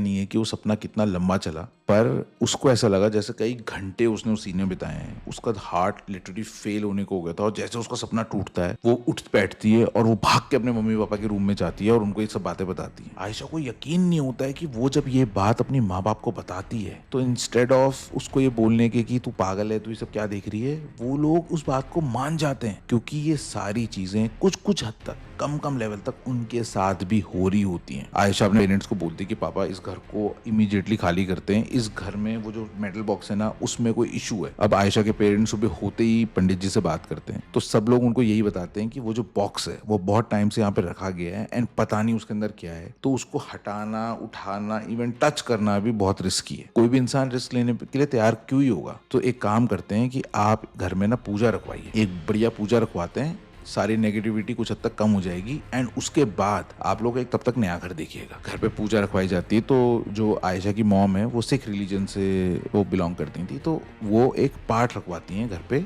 नहीं है कि वो सपना कितना लंबा चला, पर उसको ऐसा लगा जैसे कई घंटे उसने उस सीन में बिताए हैं। उसका हार्ट लिटरली फेल होने को हो गया था, और जैसे उसका सपना टूटता है वो उठ बैठती है और वो भाग के अपने मम्मी पापा के रूम में जाती है और उनको ये सब बातें बताती है। आयशा को यकीन नहीं होता है कि वो जब ये बात अपनी माँ बाप को बताती है तो इंस्टेड ऑफ उसको ये बोलने के कि तू पागल है, तू ये सब क्या देख रही है, वो लोग उस बात को मान जाते हैं, क्योंकि ये सारी चीजें कुछ हद तक कम लेवल तक उनके साथ भी हो रही होती हैं। आयशा अपने पेरेंट्स को बोलती है कि पापा इस घर को इमीडिएटली खाली करते हैं, इस घर में वो जो मेटल बॉक्स है ना उसमें कोई इशू है। अब आयशा के पेरेंट्स सुबह होते ही पंडित जी से बात करते हैं, तो सब लोग उनको यही बताते हैं कि वो जो बॉक्स है वो बहुत टाइम से यहाँ पे रखा गया है एंड पता नहीं उसके अंदर क्या है, तो उसको हटाना, उठाना, इवन टच करना भी बहुत रिस्की है। कोई भी इंसान रिस्क लेने के लिए तैयार क्यों ही होगा। तो एक काम करते हैं कि आप घर में ना पूजा रखवाइए, एक बढ़िया पूजा रखवाते हैं, सारी नेगेटिविटी कुछ हद तक कम हो जाएगी, एंड उसके बाद आप लोग एक तब तक नया घर देखिएगा। घर पे पूजा रखवाई जाती है, तो जो आयशा की मॉम है वो सिख रिलीजन से वो बिलोंग करती थी, तो वो एक पाठ रखवाती हैं घर पे,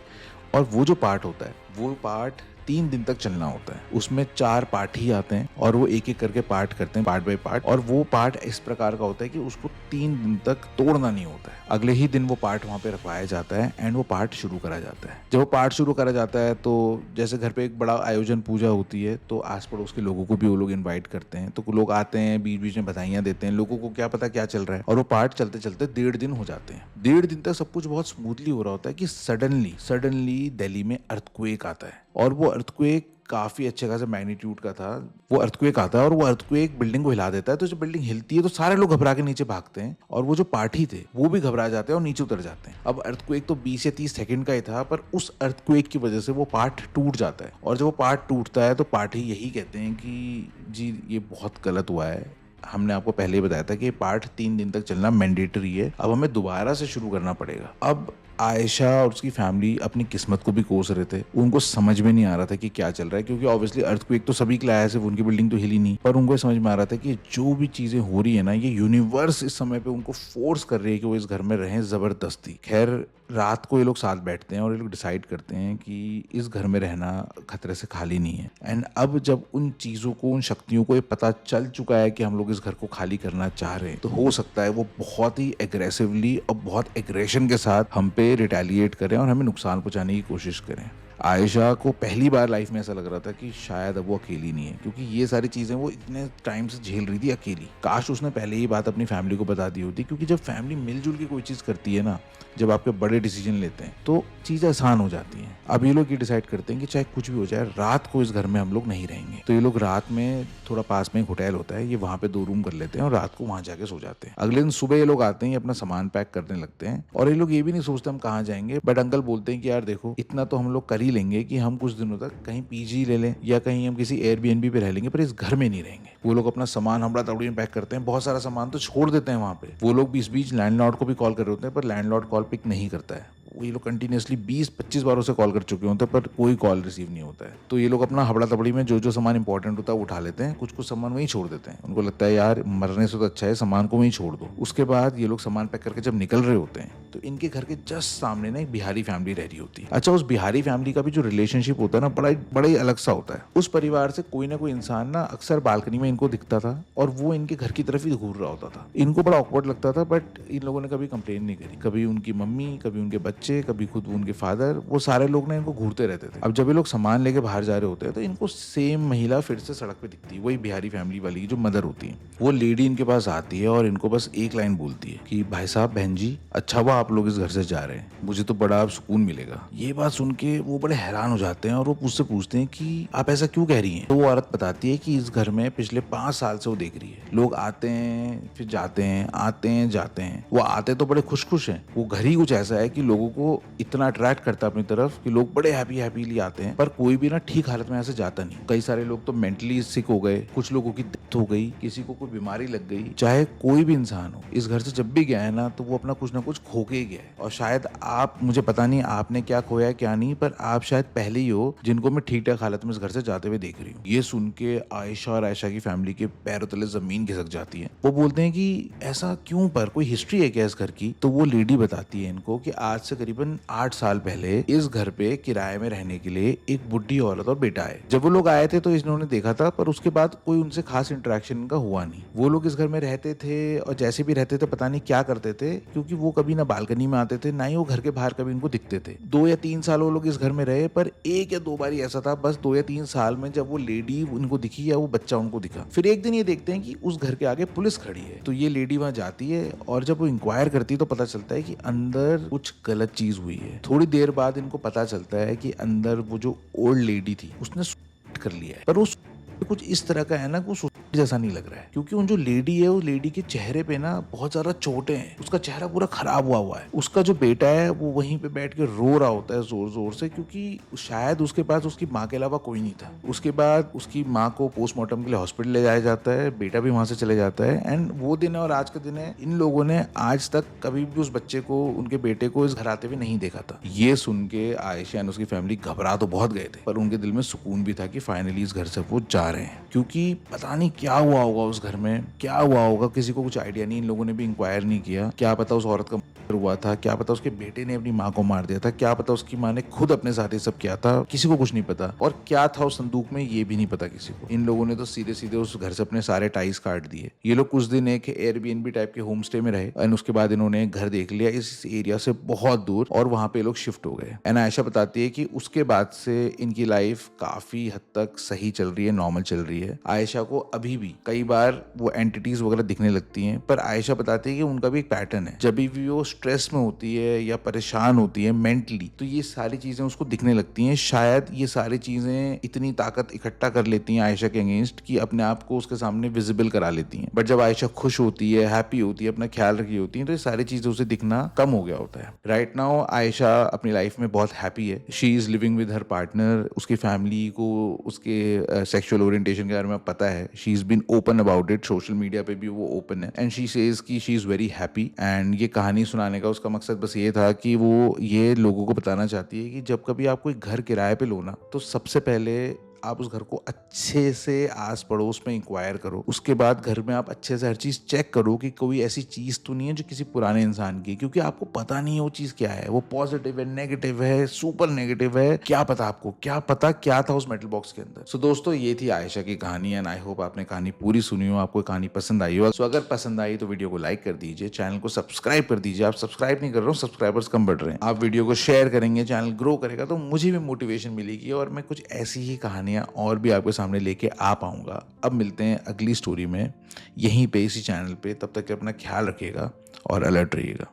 और वो जो पाठ होता है वो पाठ 3 दिन तक चलना होता है। उसमें 4 पार्ट ही आते हैं और वो एक एक करके पार्ट करते हैं, पार्ट बाय पार्ट, और वो पार्ट इस प्रकार का होता है कि उसको 3 दिन तक तोड़ना नहीं होता है। अगले ही दिन वो पार्ट वहाँ पे रखवाया जाता है एंड वो पार्ट शुरू करा जाता है। जब वो पार्ट शुरू करा जाता है तो जैसे घर पे एक बड़ा आयोजन पूजा होती है तो आस पड़ोस के लोगों को भी वो लोग इन्वाइट करते हैं, तो लोग आते हैं, बीच बीच में बधाइयाँ देते हैं। लोगों को क्या पता क्या चल रहा है, और वो पार्ट चलते चलते 1.5 दिन हो जाते हैं। 1.5 दिन तक सब कुछ बहुत स्मूथली हो रहा होता है कि सडनली दिल्ली में अर्थक्वेक आता है, और वो अर्थक्वेक काफी अच्छे खासे मैग्नीट्यूड का था। वो अर्थक्वेक आता है और वो अर्थक्वेक बिल्डिंग को हिला देता है। तो जब बिल्डिंग हिलती है तो सारे लोग घबरा के नीचे भागते हैं, और वो जो पार्टी थे वो भी घबरा जाते हैं और नीचे उतर जाते हैं। अब अर्थक्वेक तो 20 या 30 सेकंड का ही था, पर उस अर्थक्वेक की वजह से वो पार्ट टूट जाता है, और जब वो पार्ट टूटता है तो पार्टी यही कहते हैं कि जी ये बहुत गलत हुआ है, हमने आपको पहले ही बताया था कि ये पार्ट 3 दिन तक चलना मैंडेटरी है, अब हमें दोबारा से शुरू करना पड़ेगा। अब आयशा और उसकी फैमिली अपनी किस्मत को भी कोस रहे थे। उनको समझ में नहीं आ रहा था कि क्या चल रहा है, क्योंकि ऑब्वियसली अर्थक्वेक तो सभी के लिए आया, सिर्फ उनकी बिल्डिंग तो हिली नहीं। पर उनको समझ में आ रहा था कि जो भी चीजें हो रही है ना, ये यूनिवर्स इस समय पे उनको फोर्स कर रही है कि वो इस घर में रहें जबरदस्ती। खैर रात को ये लोग साथ बैठते हैं और ये लोग डिसाइड करते हैं कि इस घर में रहना खतरे से खाली नहीं है। एंड अब जब उन चीज़ों को, उन शक्तियों को ये पता चल चुका है कि हम लोग इस घर को खाली करना चाह रहे हैं, तो हो सकता है वो बहुत ही एग्रेसिवली और बहुत एग्रेशन के साथ हम पे रिटेलिएट करें और हमें नुकसान पहुंचाने की कोशिश करें। आयशा को पहली बार लाइफ में ऐसा लग रहा था कि शायद अब वो अकेली नहीं है, क्योंकि ये सारी चीज़ें वो इतने टाइम से झेल रही थी अकेली। काश उसने पहले ही बात अपनी फैमिली को बता दी होती, क्योंकि जब फैमिली मिलजुल के कोई चीज़ करती है ना, जब आपके बड़े डिसीजन लेते हैं तो चीज़ें आसान हो जाती हैं। अब ये लोग ये डिसाइड करते हैं कि चाहे कुछ भी हो जाए, रात को इस घर में हम लोग नहीं रहेंगे। तो ये लोग रात में, थोड़ा पास में एक होटल होता है, ये वहाँ पे 2 रूम कर लेते हैं और रात को वहाँ जाके सो जाते हैं। अगले दिन सुबह ये लोग आते हैं, ये अपना सामान पैक करने लगते हैं, और ये लोग ये भी नहीं सोचते हम कहाँ जाएंगे। बट अंकल बोलते हैं कि यार देखो, इतना तो हम लोग कर ही लेंगे कि हम कुछ दिनों तक कहीं पीजी ले लें या कहीं हम किसी एयरबीएनबी पे रह लेंगे, पर इस घर में नहीं रहेंगे। वो लोग अपना सामान हबड़ा तबड़ी में पैक करते हैं, बहुत सारा सामान तो छोड़ देते हैं वहाँ पे। वो लोग बीच बीच लैंडलॉर्ड को भी कॉल कर रहे होते हैं, पर लैंडलॉर्ड कॉल पिक नहीं करता है। ये लोग कंटिन्यूसली 20-25 बार उसे कॉल कर चुके होते हैं, पर कोई कॉल रिसीव नहीं होता है। तो ये लोग अपना हबड़ा तबड़ी में जो जो सामान इंपॉर्टेंट होता है वो उठा लेते हैं, कुछ कुछ सामान वहीं छोड़ देते हैं। उनको लगता है यार मरने से तो अच्छा है सामान को वहीं छोड़ दो। उसके बाद ये लोग सामान पैक करके जब निकल रहे होते हैं तो इनके घर के जस्ट सामने ना एक बिहारी फैमिली रह रही होती है। अच्छा, उस बिहारी फैमिली का भी जो रिलेशनशिप होता है ना, बड़ा ही अलग सा होता है। उस परिवार से कोई ना कोई इंसान ना अक्सर बालकनी में इनको दिखता था, और वो इनके घर की तरफ ही घूर रहा होता था। इनको बड़ा ऑकवर्ड लगता था, बट इन लोगों ने कभी कंप्लेन नहीं करी। कभी उनकी मम्मी, कभी उनके बच्चे, कभी खुद उनके फादर, वो सारे लोग ना इनको घूरते रहते थे। अब जब ये लोग सामान लेके बाहर जा रहे होते हैं तो इनको सेम महिला फिर से सड़क पे दिखती है, वही बिहारी फैमिली वाली की जो मदर होती है। वो लेडी इनके पास आती है और इनको बस एक लाइन बोलती है कि भाई साहब, बहन जी, अच्छा हुआ आप लोग इस घर से जा रहे हैं, मुझे तो बड़ा अब सुकून मिलेगा। ये बात सुन के वो बड़े हैरान हो जाते हैं और वो मुझसे पूछते हैं कि आप ऐसा क्यों कह रही हैं। तो वो औरत बताती है कि इस घर में पिछले 5 साल से वो देख रही है, लोग आते हैं फिर जाते हैं, आते हैं जाते हैं। वो आते तो बड़े खुश हैं, वो घर ही कुछ ऐसा है कि लोगों को इतना अट्रैक्ट करता है अपनी तरफ कि लोग बड़े हैप्पीली आते हैं, पर कोई भी ना ठीक हालत में ऐसे जाता नहीं। कई सारे लोग तो मेंटली सिक हो गए, कुछ लोगों की डेथ हो गई, किसी को कोई बीमारी लग गई। चाहे कोई भी इंसान हो, इस घर से जब भी गया है ना, तो वो अपना कुछ ना कुछ खो के ही गया है। और शायद आप, मुझे पता नहीं आपने क्या खोया क्या नहीं, पर आप शायद पहले ही हो जिनको मैं ठीक ठाक हालत में इस घर से जाते हुए देख रही हूँ। ये सुन के आयशा और आयशा की फैमिली के पैरों तले जमीन खिसक जाती है। वो बोलते हैं कि ऐसा क्यों, पर कोई हिस्ट्री है क्या इस घर की। तो वो लेडी बताती है इनको कि आज से करीबन 8 साल पहले इस घर पे किराए में रहने के लिए एक बुढ़ी औरत और बेटा आए। जब वो लोग आए थे तो इन्होंने देखा था, पर उसके बाद कोई उनसे खास इंटरेक्शन इनका हुआ नहीं। वो लोग इस घर में रहते थे और जैसे भी रहते थे पता नहीं क्या करते थे, क्योंकि वो कभी ना बालकनी में आते थे, ना ही वो घर के बाहर कभी इनको दिखते थे। 2 या 3 साल वो लोग इस घर में रहे, पर 1 या 2 बार ऐसा था, बस 2 या 3 साल में, जब वो लेडी उनको दिखी या वो बच्चा उनको दिखा। फिर एक दिन ये देखते हैं कि उस घर के आगे पुलिस खड़ी है। तो ये लेडी वहां जाती है और जब वो इंक्वायर करती है तो पता चलता है कि अंदर कुछ गलत चीज हुई है। थोड़ी देर बाद इनको पता चलता है कि अंदर वो जो ओल्ड लेडी थी उसने सुसाइड कर लिया है, पर उस कुछ इस तरह का है ना, कुछ जैसा नहीं लग रहा है, क्योंकि उन जो लेडी है, उस लेडी के चेहरे पे ना बहुत ज्यादा चोटें हैं, उसका चेहरा पूरा खराब हुआ है। उसका जो बेटा है वो वहीं पे बैठ के रो रहा होता है जोर जोर से, क्योंकि शायद उसके पास उसकी माँ के अलावा कोई नहीं था। उसके बाद उसकी माँ को पोस्टमार्टम के लिए हॉस्पिटल ले जाया जाता है, बेटा भी वहां से चले जाता है। एंड वो दिन है और आज का दिन है, इन लोगों ने आज तक कभी भी उस बच्चे को, उनके बेटे को इस घर आते हुए नहीं देखा था। ये सुन के आयशा और उसकी फैमिली घबरा तो बहुत गए थे, पर उनके दिल में सुकून भी था कि फाइनली इस घर से वो जा रहे हैं, क्योंकि पता नहीं क्या हुआ होगा उस घर में, क्या हुआ होगा, किसी को कुछ आइडिया नहीं। इन लोगों ने भी इंक्वायर नहीं किया। क्या पता उस औरत का हुआ था, क्या पता उसके बेटे ने अपनी माँ को मार दिया था, क्या पता उसकी माँ ने खुद अपने साथ ये सब किया था, किसी को कुछ नहीं पता। और क्या था उस संदूक में ये भी नहीं पता किसी को। इन लोगों ने तो सीधे सीधे उस घर से अपने सारे टाइज काट दिए। ये लोग कुछ दिन एक एयरबीएनबी टाइप के होम स्टे में रहे एंड उसके बाद इन्होंने एक घर देख लिया इस एरिया से बहुत दूर और वहां पे लोग शिफ्ट हो गए। एंड आयशा बताती है कि उसके बाद से इनकी लाइफ काफी हद तक सही चल रही है, नॉर्मल चल रही है। आयशा को अभी भी कई बार वो एंटिटीज वगैरह दिखने लगती हैं, पर आयशा बताती है कि उनका भी एक पैटर्न है। जब भी वो स्ट्रेस में होती है या परेशान होती है मेंटली, तो ये सारी चीजें उसको दिखने लगती हैं। शायद ये सारी चीजें इतनी ताकत इकट्ठा कर लेती हैं आयशा के अगेंस्ट कि अपने आप को उसके सामने विजिबल करा लेती हैं। बट जब आयशा खुश होती है, हैप्पी होती है, अपना ख्याल रखी होती है, तो ये सारी चीजें उसे दिखना कम हो गया होता है। राइट नाउ आयशा अपनी लाइफ में बहुत हैप्पी है। She is living with her partner. उसकी फैमिली को उसके सेक्सुअल ओरिएंटेशन के बारे में पता है। She is been open about it, social media पे भी वो ओपन है एंड शी सेज कि she is very happy. And ये कहानी सुनाने का उसका मकसद बस ये था कि वो ये लोगों को बताना चाहती है कि जब कभी आप कोई घर किराए पे लो ना, तो सबसे पहले आप उस घर को अच्छे से आस पड़ोस में इंक्वायर करो। उसके बाद घर में आप अच्छे से हर चीज चेक करो कि कोई ऐसी चीज तो नहीं है जो किसी पुराने इंसान की, क्योंकि आपको पता नहीं है वो चीज क्या है, वो पॉजिटिव है, नेगेटिव है, सुपर नेगेटिव है, क्या पता आपको, क्या पता क्या था उस मेटल बॉक्स के अंदर। सो दोस्तों ये थी आयशा की कहानी एंड आई होप आपने कहानी पूरी सुनी हो, आपको कहानी पसंद आई हो। सो अगर पसंद आई तो वीडियो को लाइक कर दीजिए, चैनल को सब्सक्राइब कर दीजिए। आप सब्सक्राइब नहीं कर रहे हो, सब्सक्राइबर्स कम बढ़ रहे हैं। आप वीडियो को शेयर करेंगे, चैनल ग्रो करेगा तो मुझे भी मोटिवेशन मिलेगी और मैं कुछ ऐसी ही कहानियां और भी आपके सामने लेके आ पाऊंगा। अब मिलते हैं अगली स्टोरी में यहीं पे इसी चैनल पे। तब तक अपना ख्याल रखिएगा और अलर्ट रहिएगा।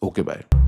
Okay bye.